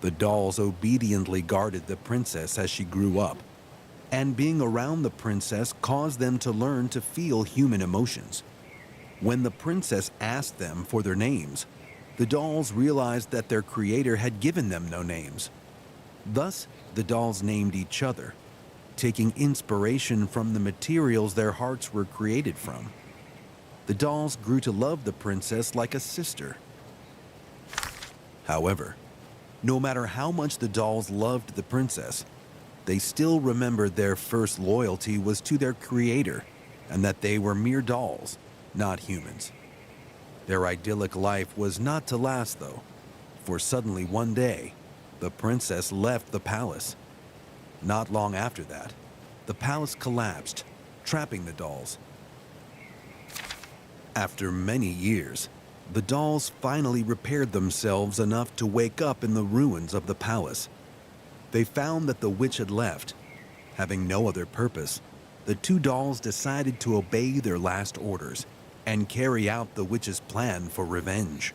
The dolls obediently guarded the princess as she grew up, and being around the princess caused them to learn to feel human emotions. When the princess asked them for their names, the dolls realized that their creator had given them no names. Thus, the dolls named each other, taking inspiration from the materials their hearts were created from. The dolls grew to love the princess like a sister. However, no matter how much the dolls loved the princess, they still remembered their first loyalty was to their creator, and that they were mere dolls, not humans. Their idyllic life was not to last, though, for suddenly one day, the princess left the palace. Not long after that, the palace collapsed, trapping the dolls. After many years, the dolls finally repaired themselves enough to wake up in the ruins of the palace. They found that the witch had left. Having no other purpose, the two dolls decided to obey their last orders and carry out the witch's plan for revenge.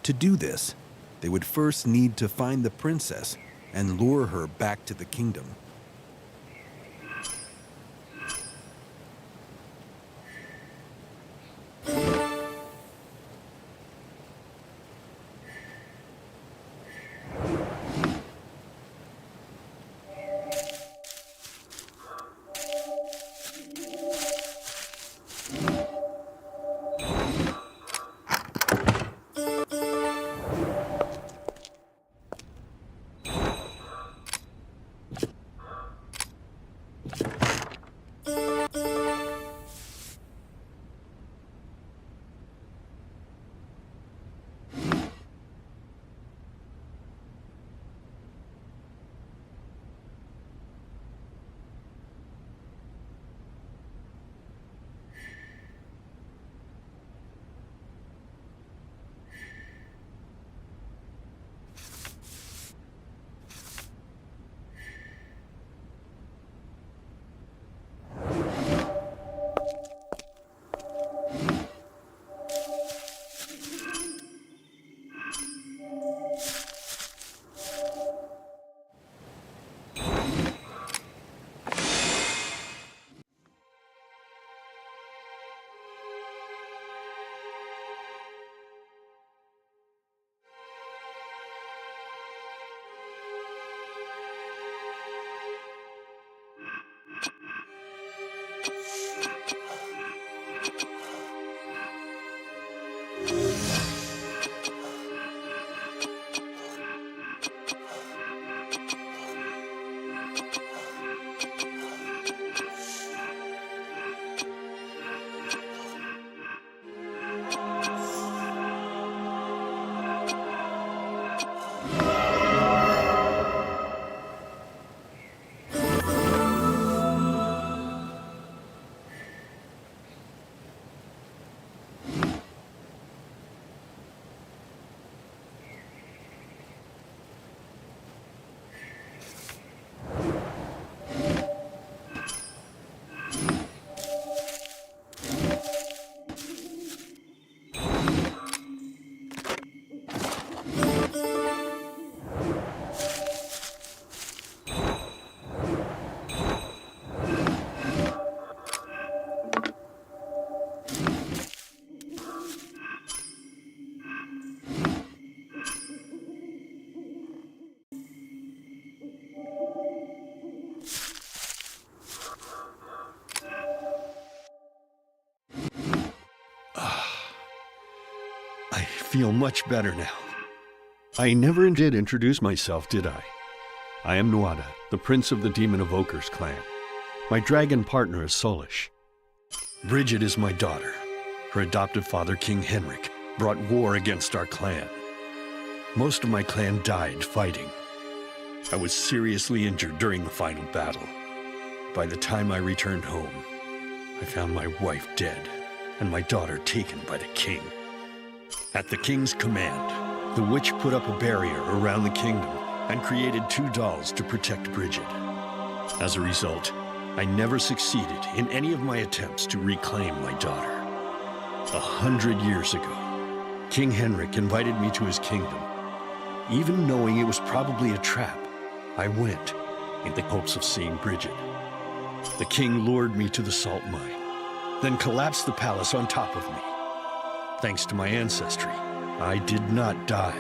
To do this, they would first need to find the princess and lure her back to the kingdom. I feel much better now. I never did introduce myself, did I? I am Nuada, the prince of the Demon Evokers clan. My dragon partner is Solish. Bridget is my daughter. Her adoptive father, King Henrik, brought war against our clan. Most of my clan died fighting. I was seriously injured during the final battle. By the time I returned home, I found my wife dead and my daughter taken by the king. At the king's command, the witch put up a barrier around the kingdom and created two dolls to protect Bridget. As a result, I never succeeded in any of my attempts to reclaim my daughter. 100 years ago, King Henrik invited me to his kingdom. Even knowing it was probably a trap, I went in the hopes of seeing Bridget. The king lured me to the salt mine. then collapsed the palace on top of me. Thanks to my ancestry, I did not die.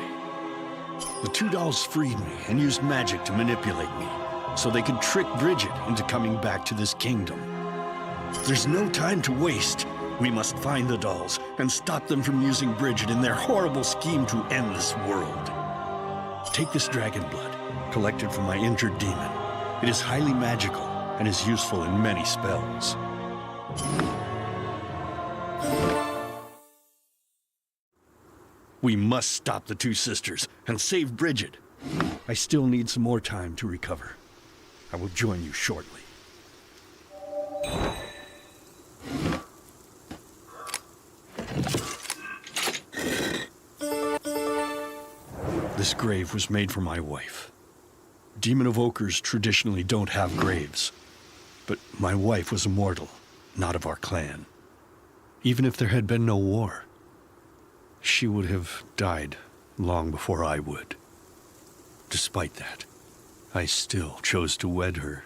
The two dolls freed me and used magic to manipulate me, so they could trick Bridget into coming back to this kingdom. There's no time to waste. We must find the dolls and stop them from using Bridget in their horrible scheme to end this world. Take this dragon blood, collected from my injured demon. It is highly magical and is useful in many spells. We must stop the two sisters and save Bridget. I still need some more time to recover. I will join you shortly. This grave was made for my wife. Demon of Ochres traditionally don't have graves, but my wife was immortal, not of our clan. Even if there had been no war, she would have died long before I would. Despite that, I still chose to wed her.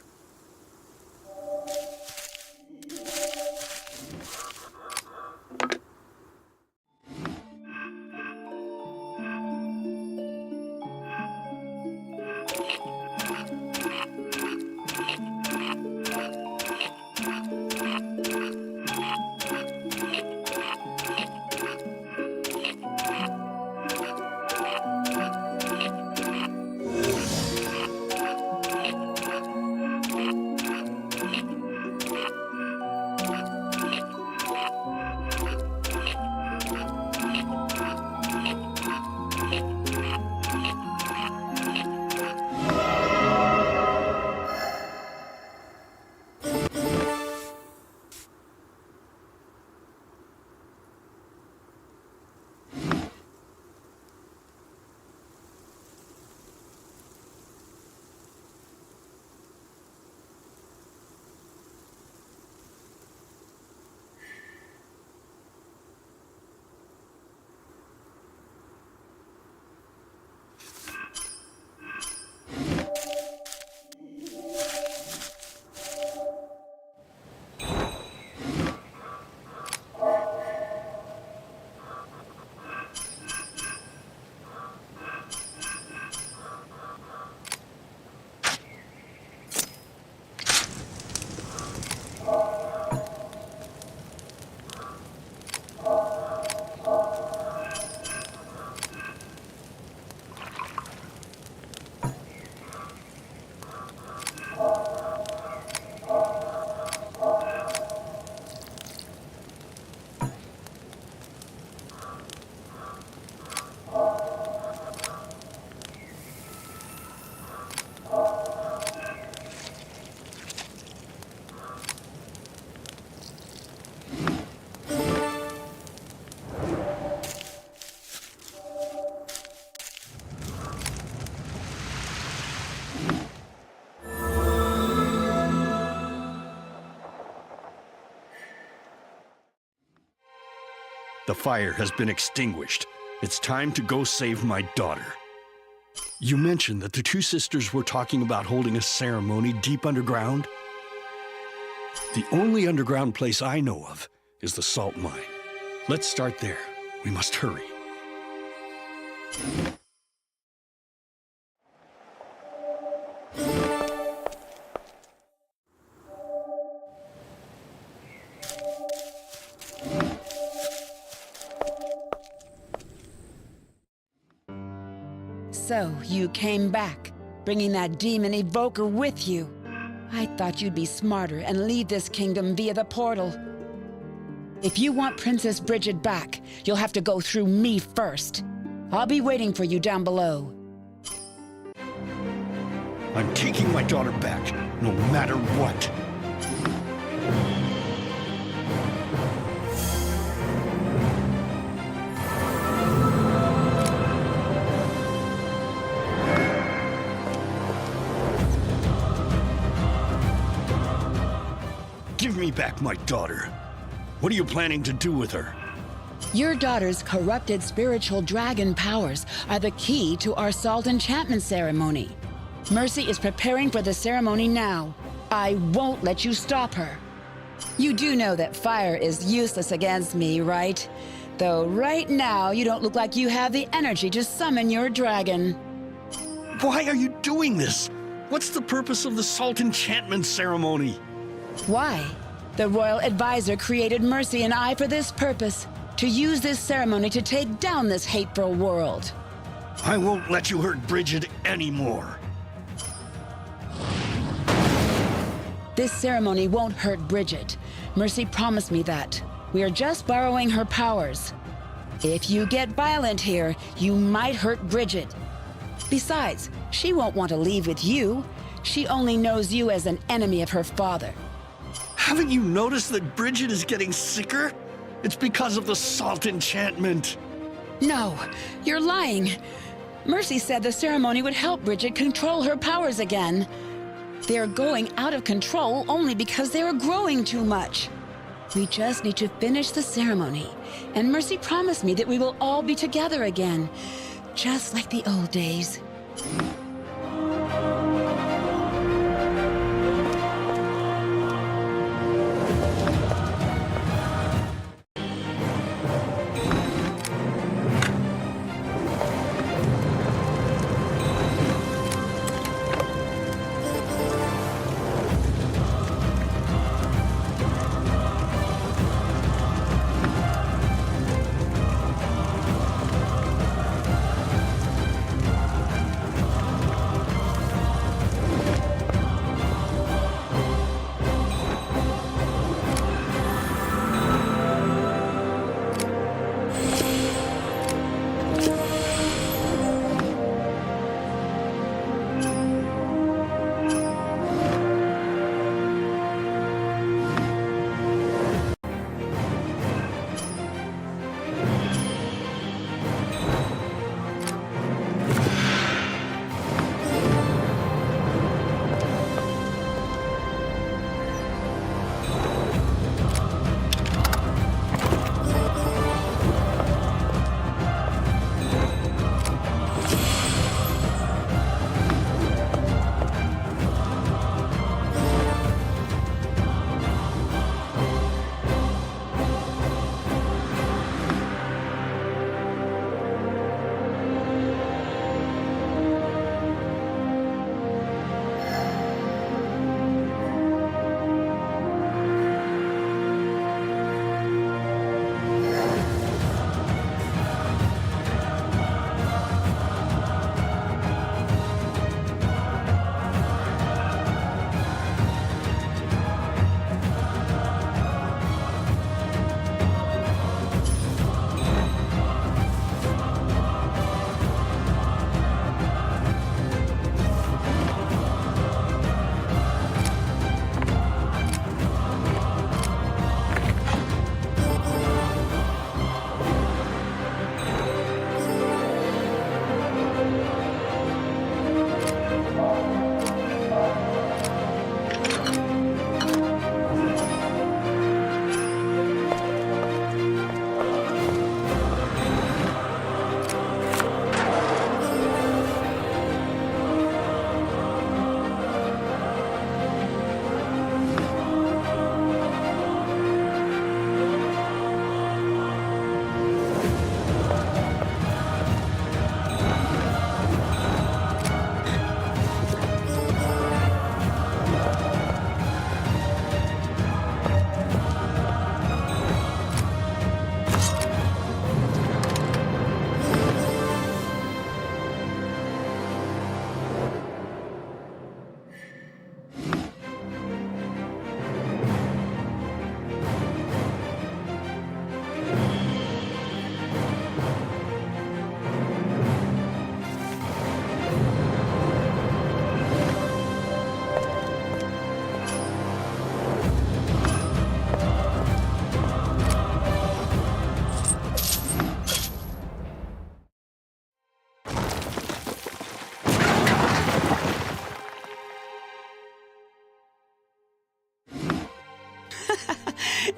The fire has been extinguished. It's time to go save my daughter. You mentioned that the two sisters were talking about holding a ceremony deep underground? The only underground place I know of is the salt mine. Let's start there. We must hurry. So, you came back, bringing that demon evoker with you. I thought you'd be smarter and leave this kingdom via the portal. If you want Princess Bridget back, you'll have to go through me first. I'll be waiting for you down below. I'm taking my daughter back, no matter what. Give me back my daughter. What are you planning to do with her? Your daughter's corrupted spiritual dragon powers are the key to our salt enchantment ceremony. Mercy is preparing for the ceremony now. I won't let you stop her. You do know that fire is useless against me, right? Though right now you don't look like you have the energy to summon your dragon. Why are you doing this? What's the purpose of the salt enchantment ceremony? Why? The royal advisor created Mercy and I for this purpose, to use this ceremony to take down this hateful world. I won't let you hurt Bridget anymore. This ceremony won't hurt Bridget. Mercy promised me that. We are just borrowing her powers. If you get violent here, you might hurt Bridget. Besides, she won't want to leave with you. She only knows you as an enemy of her father. Haven't you noticed that Bridget is getting sicker? It's because of the salt enchantment. No, you're lying. Mercy said the ceremony would help Bridget control her powers again. They're going out of control only because they are growing too much. We just need to finish the ceremony, and Mercy promised me that we will all be together again, just like the old days.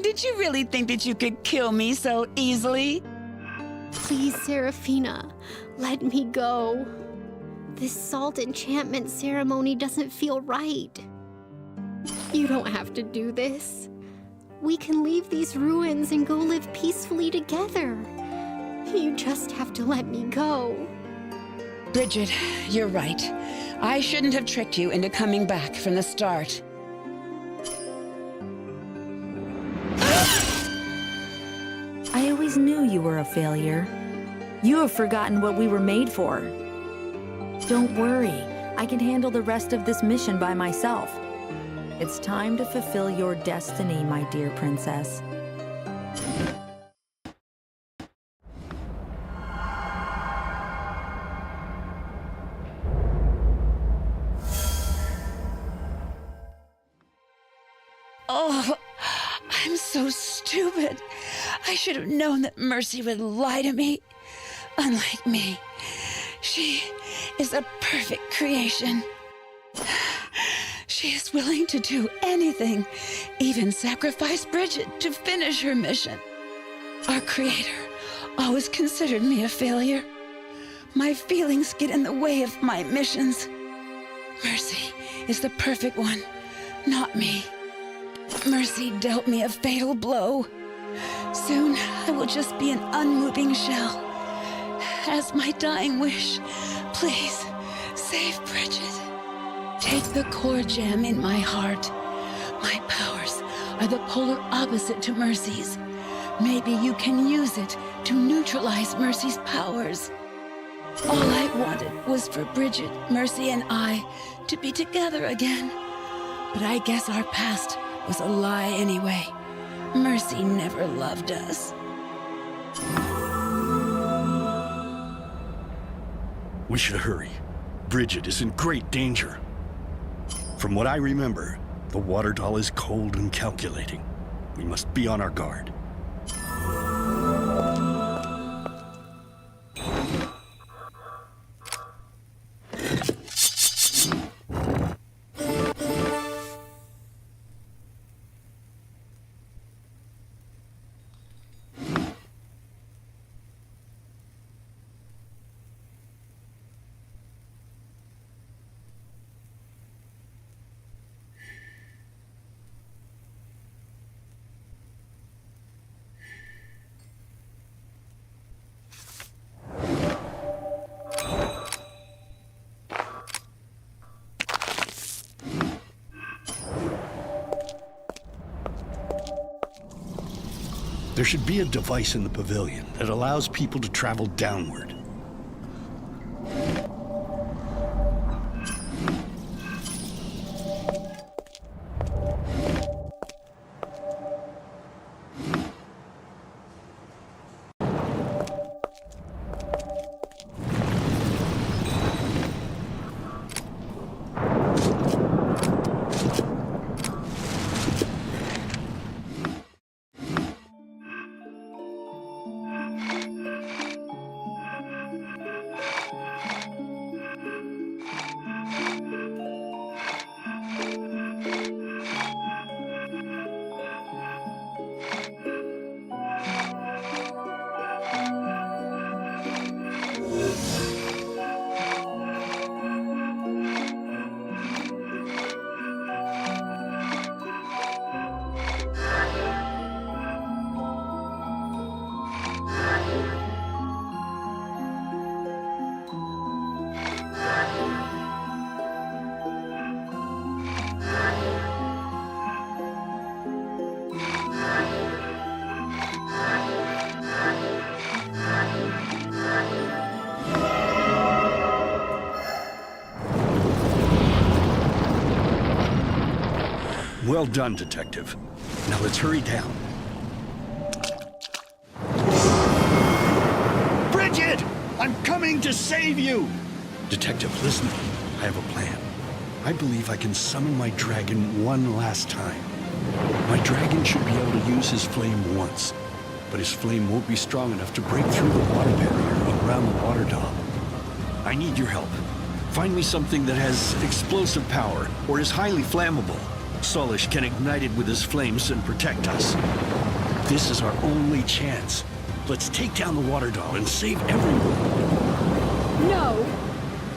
Did you really think that you could kill me so easily? Please, Seraphina, let me go. This salt enchantment ceremony doesn't feel right. You don't have to do this. we can leave these ruins and go live peacefully together. You just have to let me go. Bridget, you're right. I shouldn't have tricked you into coming back from the start. I always knew you were a failure. You have forgotten what we were made for. Don't worry, I can handle the rest of this mission by myself. It's time to fulfill your destiny, my dear princess. Oh, I'm so stupid. I should have known that Mercy would lie to me. Unlike me, she is a perfect creation. She is willing to do anything, even sacrifice Bridget to finish her mission. Our Creator always considered me a failure. My feelings get in the way of my missions. Mercy is the perfect one, not me. Mercy dealt me a fatal blow. Soon I will just be an unmoving shell. As my dying wish, please save Bridget. Take the core gem in my heart. My powers are the polar opposite to Mercy's. Maybe you can use it to neutralize Mercy's powers. All I wanted was for Bridget, Mercy, and I to be together again. But I guess our past was a lie anyway. Mercy never loved us. We should hurry. Bridget is in great danger. From what I remember, the water doll is cold and calculating. We must be on our guard. There should be a device in the pavilion that allows people to travel downward. Well done, Detective. Now let's hurry down. Bridget! I'm coming to save you! Detective, listen. I have a plan. I believe I can summon my dragon one last time. My dragon should be able to use his flame once, but his flame won't be strong enough to break through the water barrier around the water doll. I need your help. Find me something that has explosive power or is highly flammable. Solish can ignite it with his flames and protect us. This is our only chance. Let's take down the water doll and save everyone. No!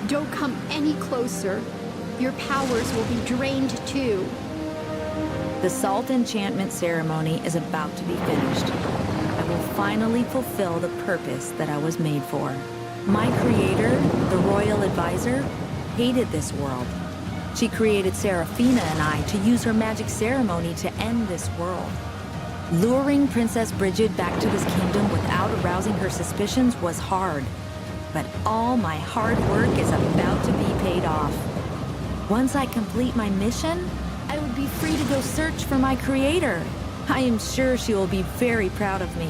Don't come any closer. Your powers will be drained too. The salt enchantment ceremony is about to be finished. I will finally fulfill the purpose that I was made for. My creator, the royal advisor, hated this world. She created Seraphina and I to use her magic ceremony to end this world. Luring Princess Brigid back to this kingdom without arousing her suspicions was hard. But all my hard work is about to be paid off. Once I complete my mission, I would be free to go search for my creator. I am sure she will be very proud of me.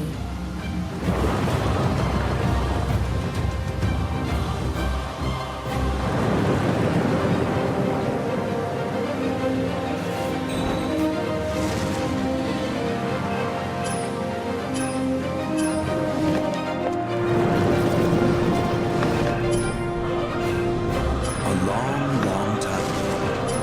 A long, long time ago,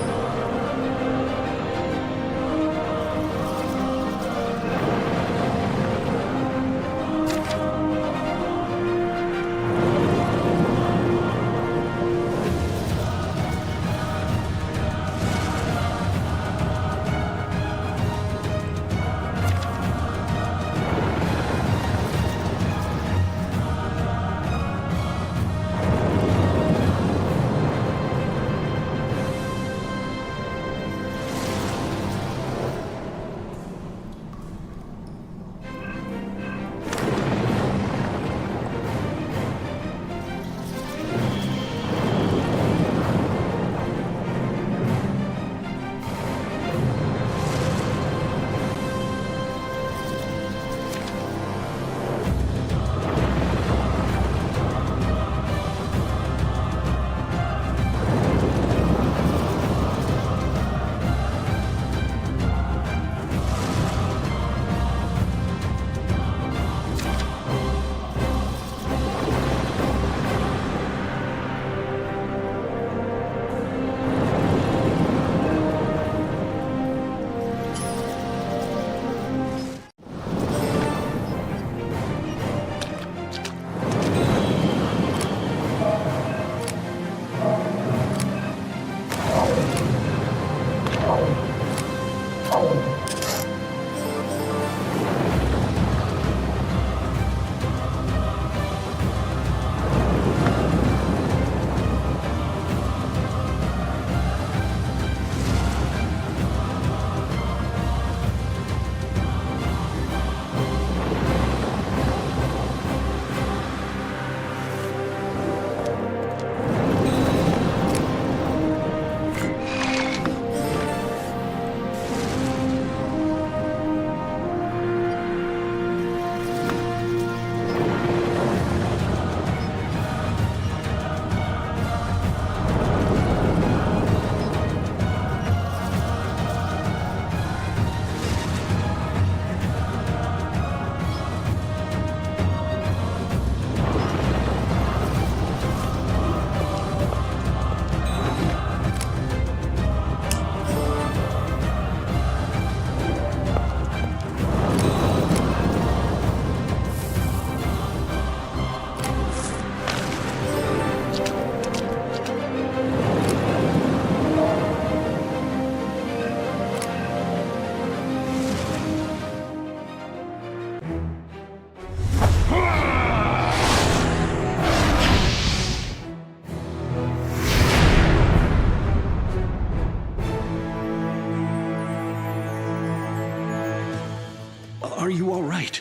Are you all right?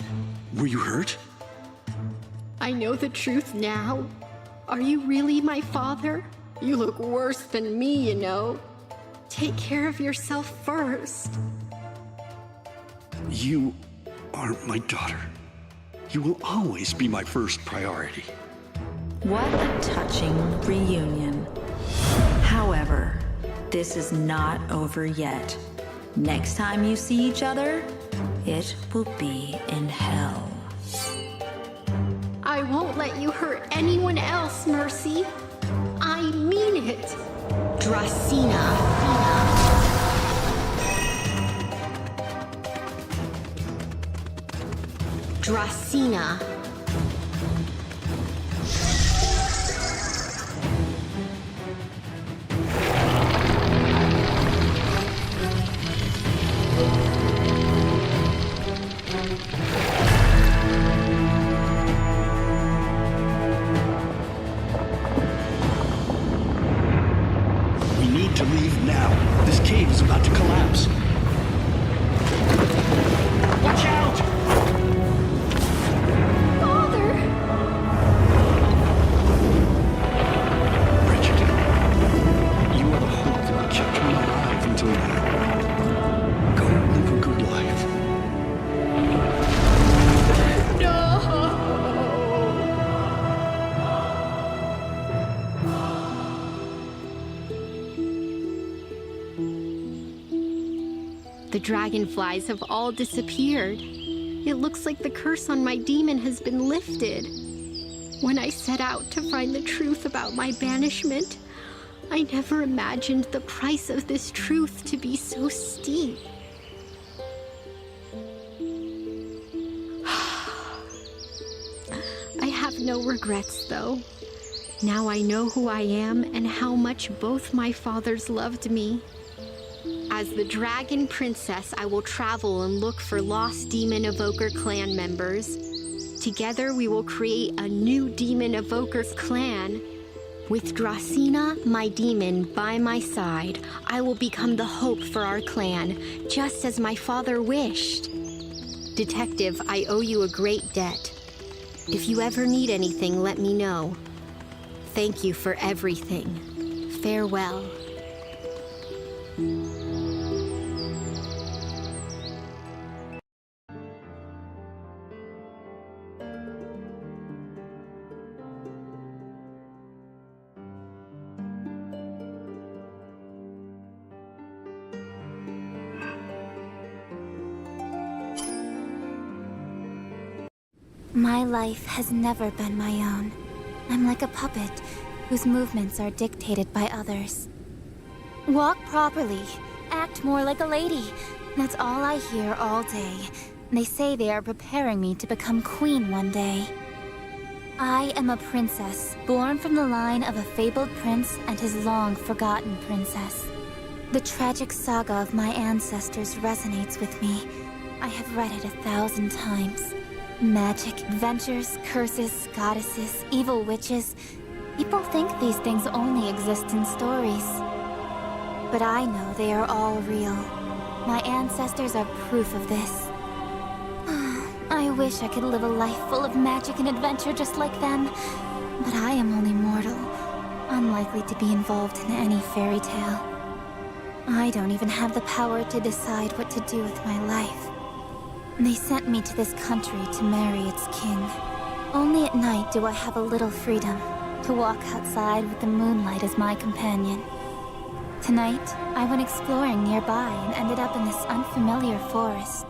Were you hurt? I know the truth now. Are you really my father? You look worse than me, you know. Take care of yourself first. You are my daughter. You will always be my first priority. What a touching reunion. However, this is not over yet. Next time you see each other, it will be in hell. I won't let you hurt anyone else, Mercy. I mean it. Dracena. Dracena. Leave now. This cave is about to collapse. Watch out! Father! Bridget, you are the hope that kept me alive until now. Go live a good life. The dragonflies have all disappeared. It looks like the curse on my demon has been lifted. When I set out to find the truth about my banishment, I never imagined the price of this truth to be so steep. I have no regrets, though. Now I know who I am and how much both my fathers loved me. As the Dragon Princess, I will travel and look for lost Demon Evoker clan members. Together, we will create a new Demon Evokers clan. With Dracena, my demon, by my side, I will become the hope for our clan, just as my father wished. Detective, I owe you a great debt. If you ever need anything, let me know. Thank you for everything. Farewell. My life has never been my own. I'm like a puppet, whose movements are dictated by others. Walk properly. Act more like a lady. That's all I hear all day. They say they are preparing me to become queen one day. I am a princess, born from the line of a fabled prince and his long-forgotten princess. The tragic saga of my ancestors resonates with me. I have read it 1,000 times. Magic, adventures, curses, goddesses, evil witches. People think these things only exist in stories. But I know they are all real. My ancestors are proof of this. I wish I could live a life full of magic and adventure just like them. But I am only mortal, unlikely to be involved in any fairy tale. I don't even have the power to decide what to do with my life. They sent me to this country to marry its king. Only at night do I have a little freedom to walk outside with the moonlight as my companion. Tonight, I went exploring nearby and ended up in this unfamiliar forest.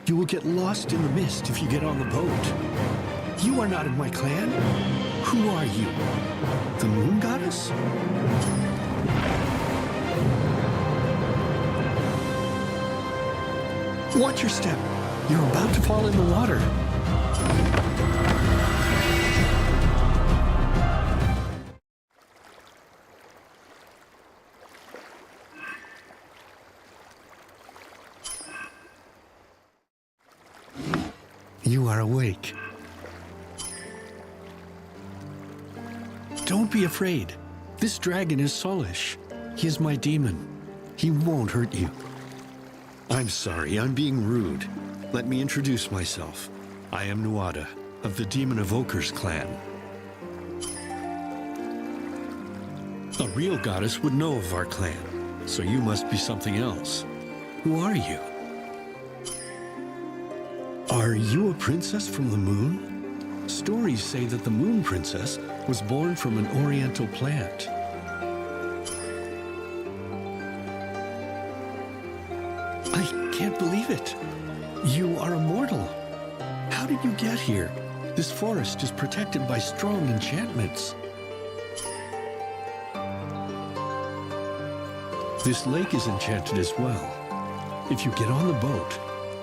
You will get lost in the mist if you get on the boat. You are not in my clan. Who are you? The moon goddess? Watch your step. You're about to fall in the water. You are awake. Don't be afraid. This dragon is Solish. He is my demon. He won't hurt you. I'm sorry, I'm being rude. Let me introduce myself. I am Nuada, of the Demon Evoker's clan. A real goddess would know of our clan, so you must be something else. Who are you? Are you a princess from the moon? Stories say that the Moon Princess was born from an oriental plant. I can't believe it. You are immortal. How did you get here? This forest is protected by strong enchantments. This lake is enchanted as well. If you get on the boat,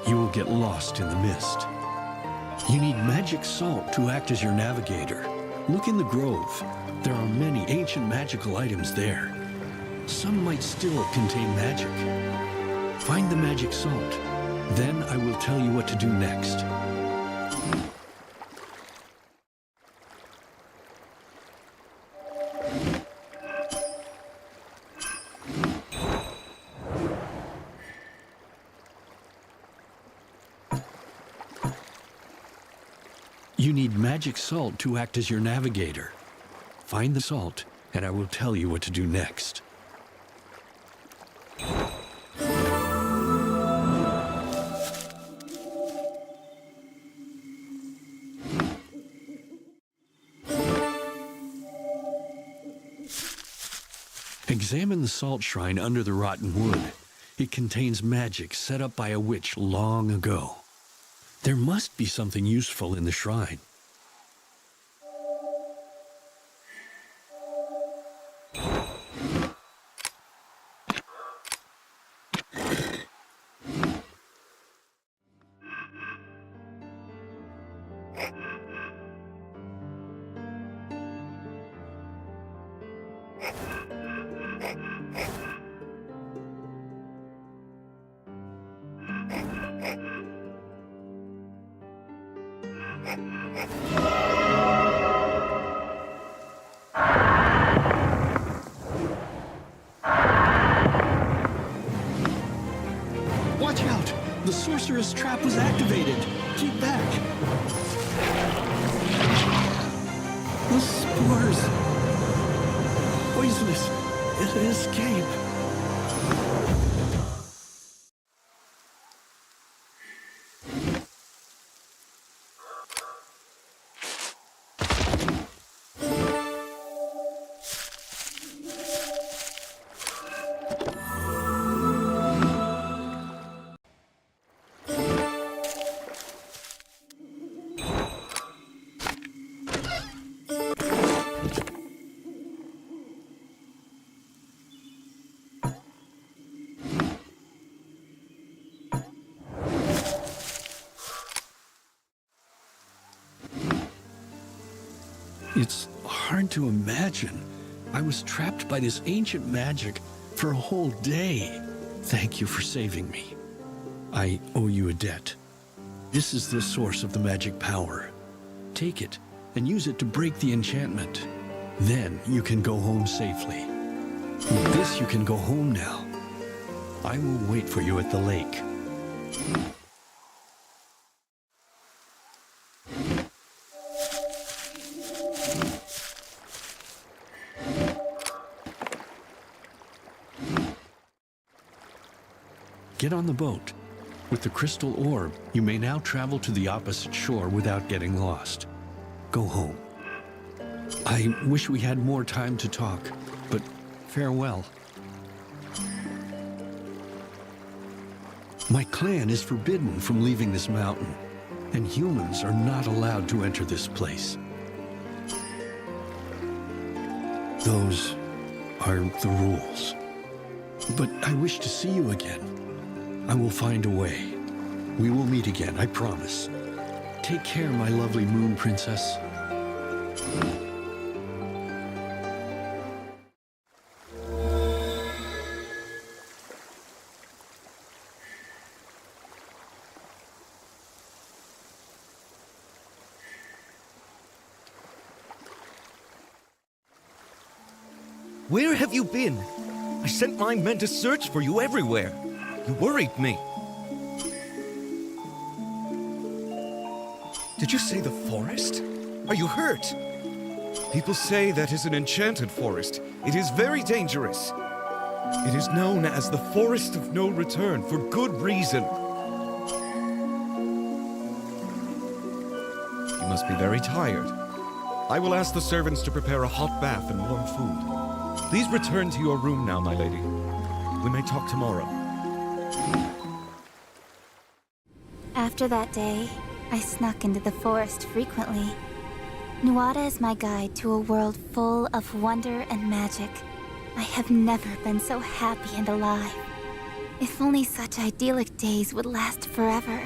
you will get lost in the mist. You need magic salt to act as your navigator. Look in the grove. There are many ancient magical items there. Some might still contain magic. Find the magic salt. Then I will tell you what to do next. You need magic salt to act as your navigator. Find the salt, and I will tell you what to do next. Examine the salt shrine under the rotten wood. It contains magic set up by a witch long ago. There must be something useful in the shrine. Watch out! The sorceress trap was activated! Keep back! The spores! Poisonous! It'll escape! It's hard to imagine. I was trapped by this ancient magic for a whole day. Thank you for saving me. I owe you a debt. This is the source of the magic power. Take it and use it to break the enchantment. Then you can go home safely. With this, you can go home now. I will wait for you at the lake. Get on the boat. With the crystal orb, you may now travel to the opposite shore without getting lost. Go home. I wish we had more time to talk, but farewell. My clan is forbidden from leaving this mountain, and humans are not allowed to enter this place. Those are the rules. But I wish to see you again. I will find a way. We will meet again, I promise. Take care, my lovely Moon Princess. Where have you been? I sent my men to search for you everywhere. You worried me. Did you say the forest? Are you hurt? People say that is an enchanted forest. It is very dangerous. It is known as the Forest of No Return for good reason. You must be very tired. I will ask the servants to prepare a hot bath and warm food. Please return to your room now, my lady. We may talk tomorrow. After that day, I snuck into the forest frequently. Nuada is my guide to a world full of wonder and magic. I have never been so happy and alive. If only such idyllic days would last forever.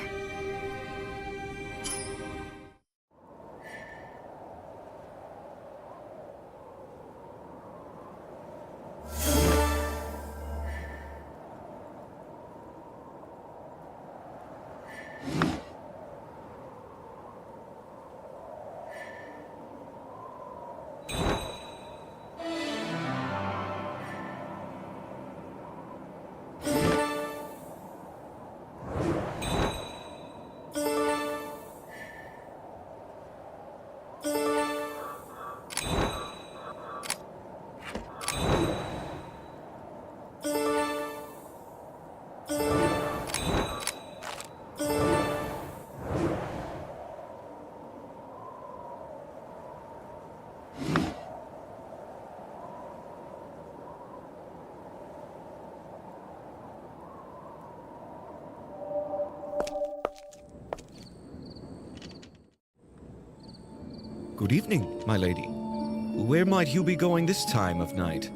Good evening, my lady. Where might you be going this time of night?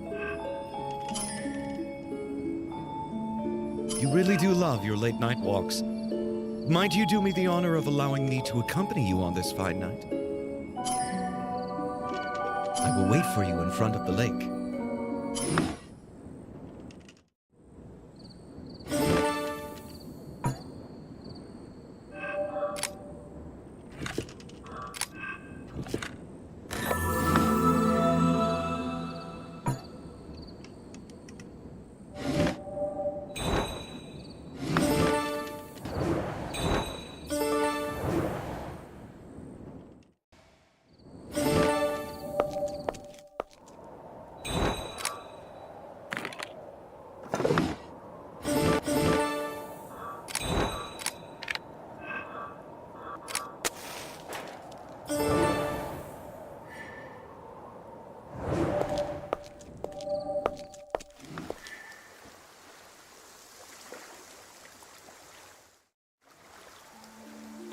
You really do love your late night walks. Might you do me the honor of allowing me to accompany you on this fine night? I will wait for you in front of the lake.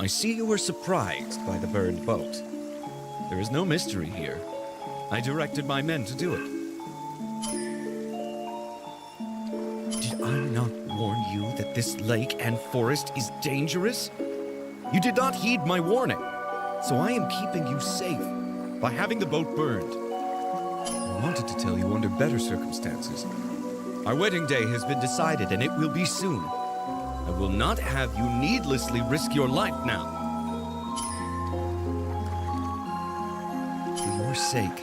I see you were surprised by the burned boat. There is no mystery here. I directed my men to do it. Did I not warn you that this lake and forest is dangerous? You did not heed my warning, so I am keeping you safe by having the boat burned. I wanted to tell you under better circumstances. Our wedding day has been decided, and it will be soon. I will not have you needlessly risk your life now. For your sake,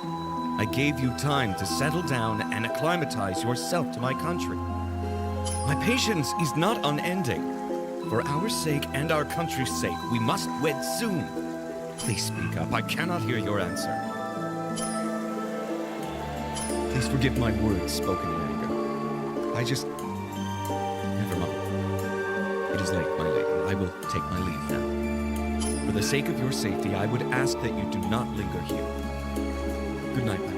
I gave you time to settle down and acclimatize yourself to my country. My patience is not unending. For our sake and our country's sake, we must wed soon. Please speak up. I cannot hear your answer. Please forgive my words spoken in anger. Never mind. It is late, my lady. I will take my leave now. For the sake of your safety, I would ask that you do not linger here. Good night, my lady.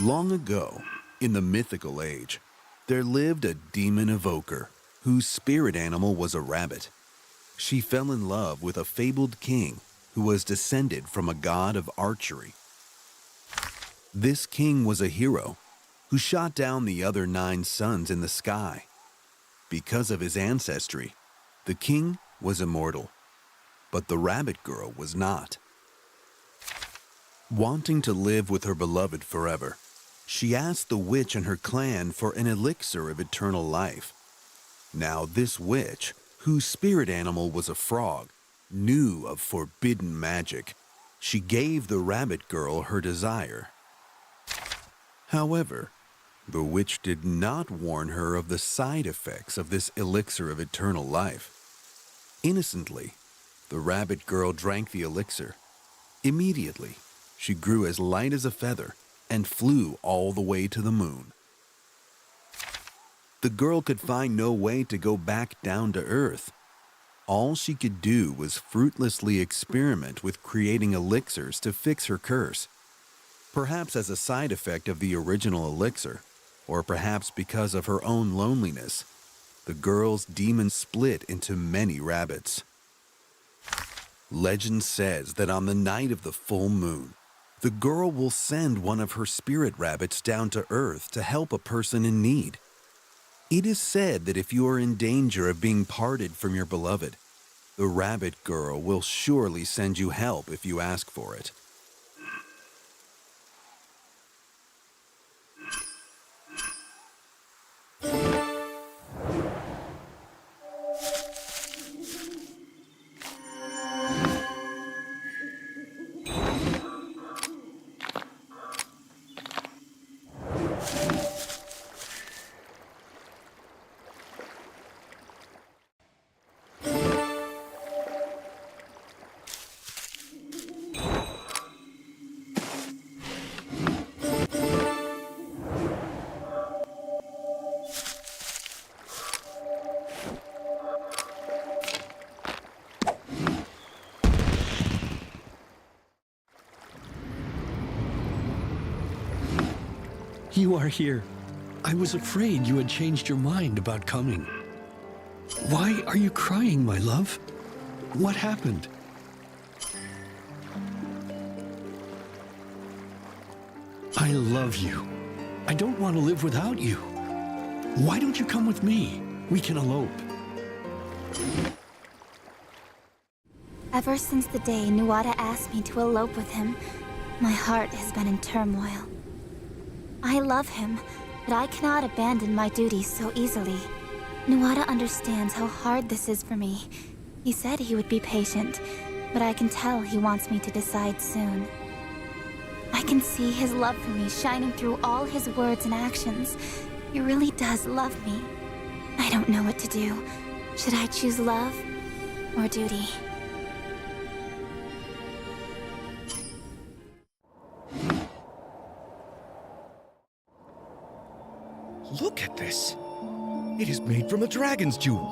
Long ago, in the mythical age, there lived a demon evoker whose spirit animal was a rabbit. She fell in love with a fabled king who was descended from a god of archery. This king was a hero who shot down the other 9 suns in the sky. Because of his ancestry, the king was immortal, but the rabbit girl was not. Wanting to live with her beloved forever, she asked the witch and her clan for an elixir of eternal life. Now this witch, whose spirit animal was a frog, knew of forbidden magic. She gave the rabbit girl her desire. However, the witch did not warn her of the side effects of this elixir of eternal life. Innocently, the rabbit girl drank the elixir. Immediately, she grew as light as a feather and flew all the way to the moon. The girl could find no way to go back down to Earth. All she could do was fruitlessly experiment with creating elixirs to fix her curse. Perhaps as a side effect of the original elixir, or perhaps because of her own loneliness, the girl's demon split into many rabbits. Legend says that on the night of the full moon, the girl will send one of her spirit rabbits down to Earth to help a person in need. It is said that if you are in danger of being parted from your beloved, the rabbit girl will surely send you help if you ask for it. You are here. I was afraid you had changed your mind about coming. Why are you crying, my love? What happened? I love you. I don't want to live without you. Why don't you come with me? We can elope. Ever since the day Nuada asked me to elope with him, my heart has been in turmoil. I love him, but I cannot abandon my duties so easily. Nuada understands how hard this is for me. He said he would be patient, but I can tell he wants me to decide soon. I can see his love for me shining through all his words and actions. He really does love me. I don't know what to do. Should I choose love or duty? Look at this. It is made from a dragon's jewel.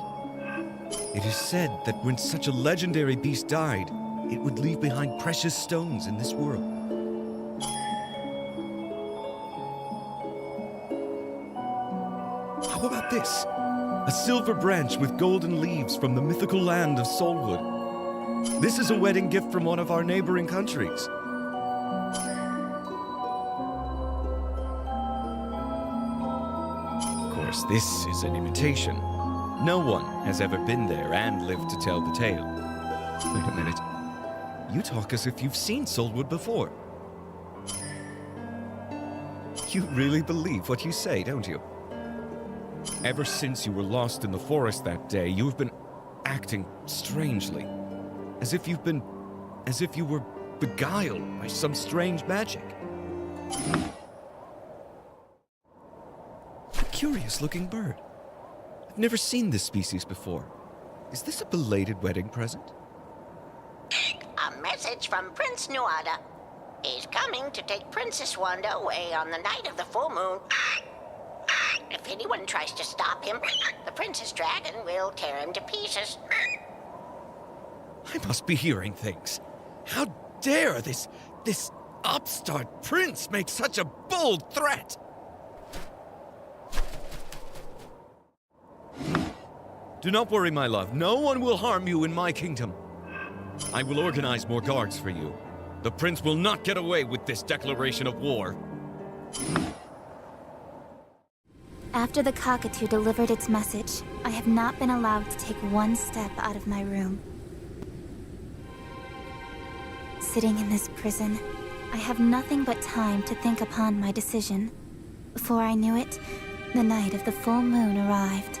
It is said that when such a legendary beast died, it would leave behind precious stones in this world. How about this? A silver branch with golden leaves from the mythical land of Solwood. This is a wedding gift from one of our neighboring countries. This is an imitation. No one has ever been there and lived to tell the tale. Wait a minute. You talk as if you've seen Solwood before. You really believe what you say, don't you? Ever since you were lost in the forest that day, you have been acting strangely. As if you were beguiled by some strange magic. Curious-looking bird. I've never seen this species before. Is this a belated wedding present? A message from Prince Nuada. He's coming to take Princess Wanda away on the night of the full moon. If anyone tries to stop him, the Princess Dragon will tear him to pieces. I must be hearing things. How dare this upstart prince make such a bold threat? Do not worry, my love. No one will harm you in my kingdom. I will organize more guards for you. The prince will not get away with this declaration of war. After the cockatoo delivered its message, I have not been allowed to take one step out of my room. Sitting in this prison, I have nothing but time to think upon my decision. Before I knew it, the night of the full moon arrived.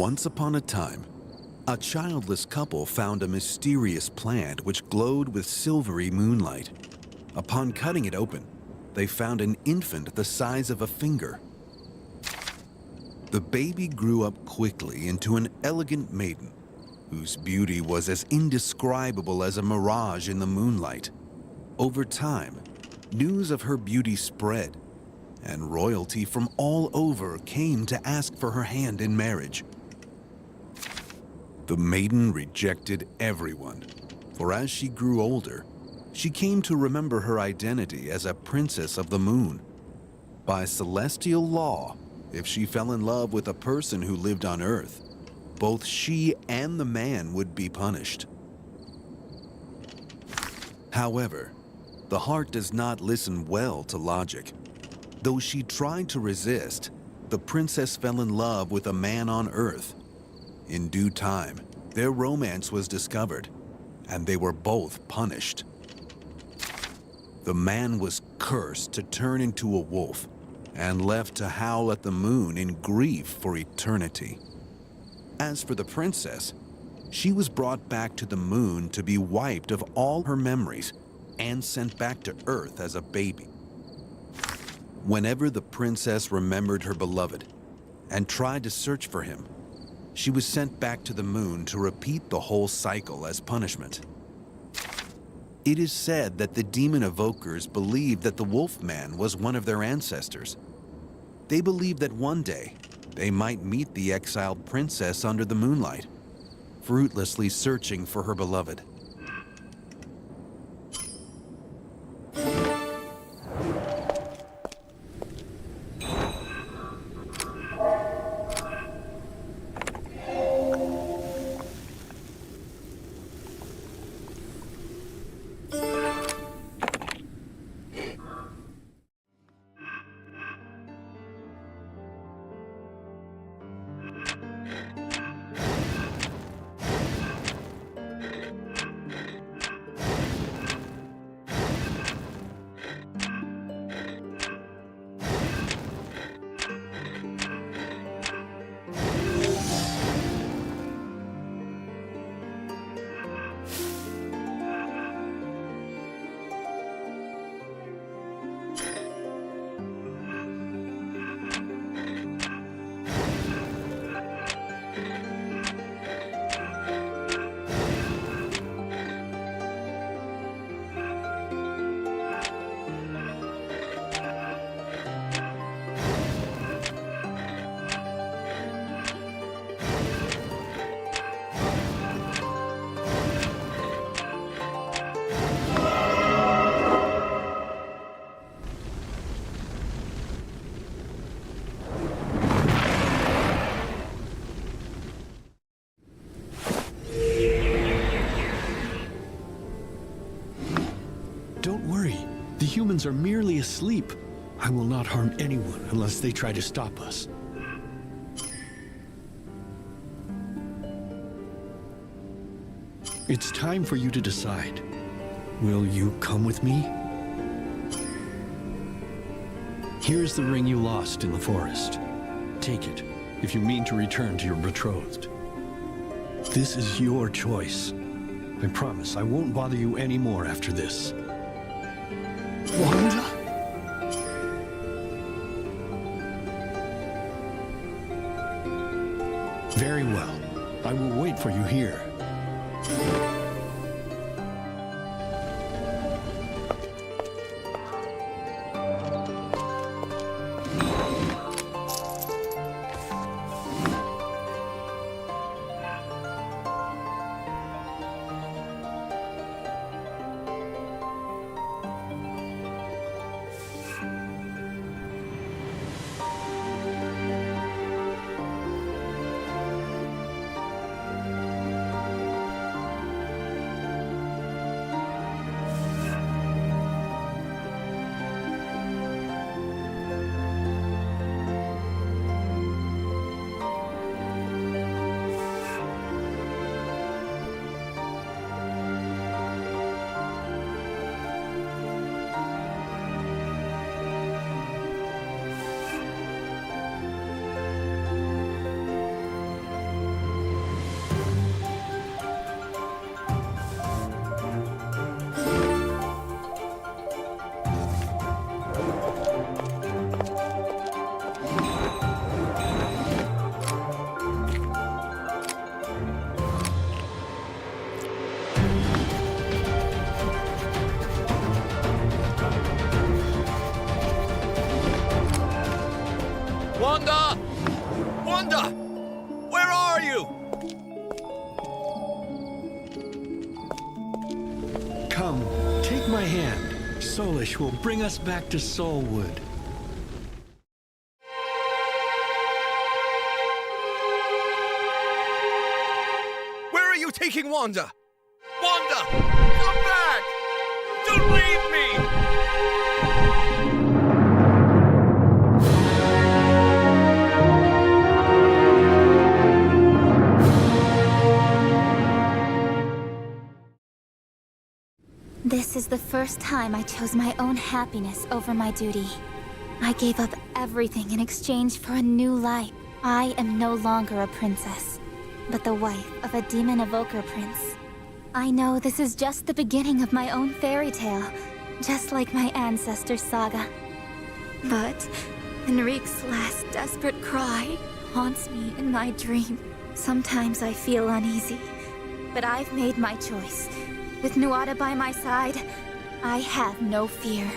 Once upon a time, a childless couple found a mysterious plant which glowed with silvery moonlight. Upon cutting it open, they found an infant the size of a finger. The baby grew up quickly into an elegant maiden, whose beauty was as indescribable as a mirage in the moonlight. Over time, news of her beauty spread, and royalty from all over came to ask for her hand in marriage. The maiden rejected everyone, for as she grew older, she came to remember her identity as a princess of the moon. By celestial law, if she fell in love with a person who lived on Earth, both she and the man would be punished. However, the heart does not listen well to logic. Though she tried to resist, the princess fell in love with a man on Earth. In due time, their romance was discovered, and they were both punished. The man was cursed to turn into a wolf and left to howl at the moon in grief for eternity. As for the princess, she was brought back to the moon to be wiped of all her memories and sent back to Earth as a baby. Whenever the princess remembered her beloved and tried to search for him, she was sent back to the moon to repeat the whole cycle as punishment. It is said that the demon evokers believed that the Wolfman was one of their ancestors. They believed that one day they might meet the exiled princess under the moonlight, fruitlessly searching for her beloved. The humans are merely asleep. I will not harm anyone unless they try to stop us. It's time for you to decide. Will you come with me? Here's the ring you lost in the forest. Take it, if you mean to return to your betrothed. This is your choice. I promise I won't bother you anymore after this. Wanda? Very well. I will wait for you here. Wanda! Wanda! Where are you? Come, take my hand. Solish will bring us back to Soulwood. Where are you taking Wanda? Wanda! Come back! Don't leave me! This is the first time I chose my own happiness over my duty. I gave up everything in exchange for a new life. I am no longer a princess, but the wife of a demon evoker prince. I know this is just the beginning of my own fairy tale, just like my ancestor's saga. But Enrique's last desperate cry haunts me in my dream. Sometimes I feel uneasy, but I've made my choice. With Nuada by my side, I have no fear.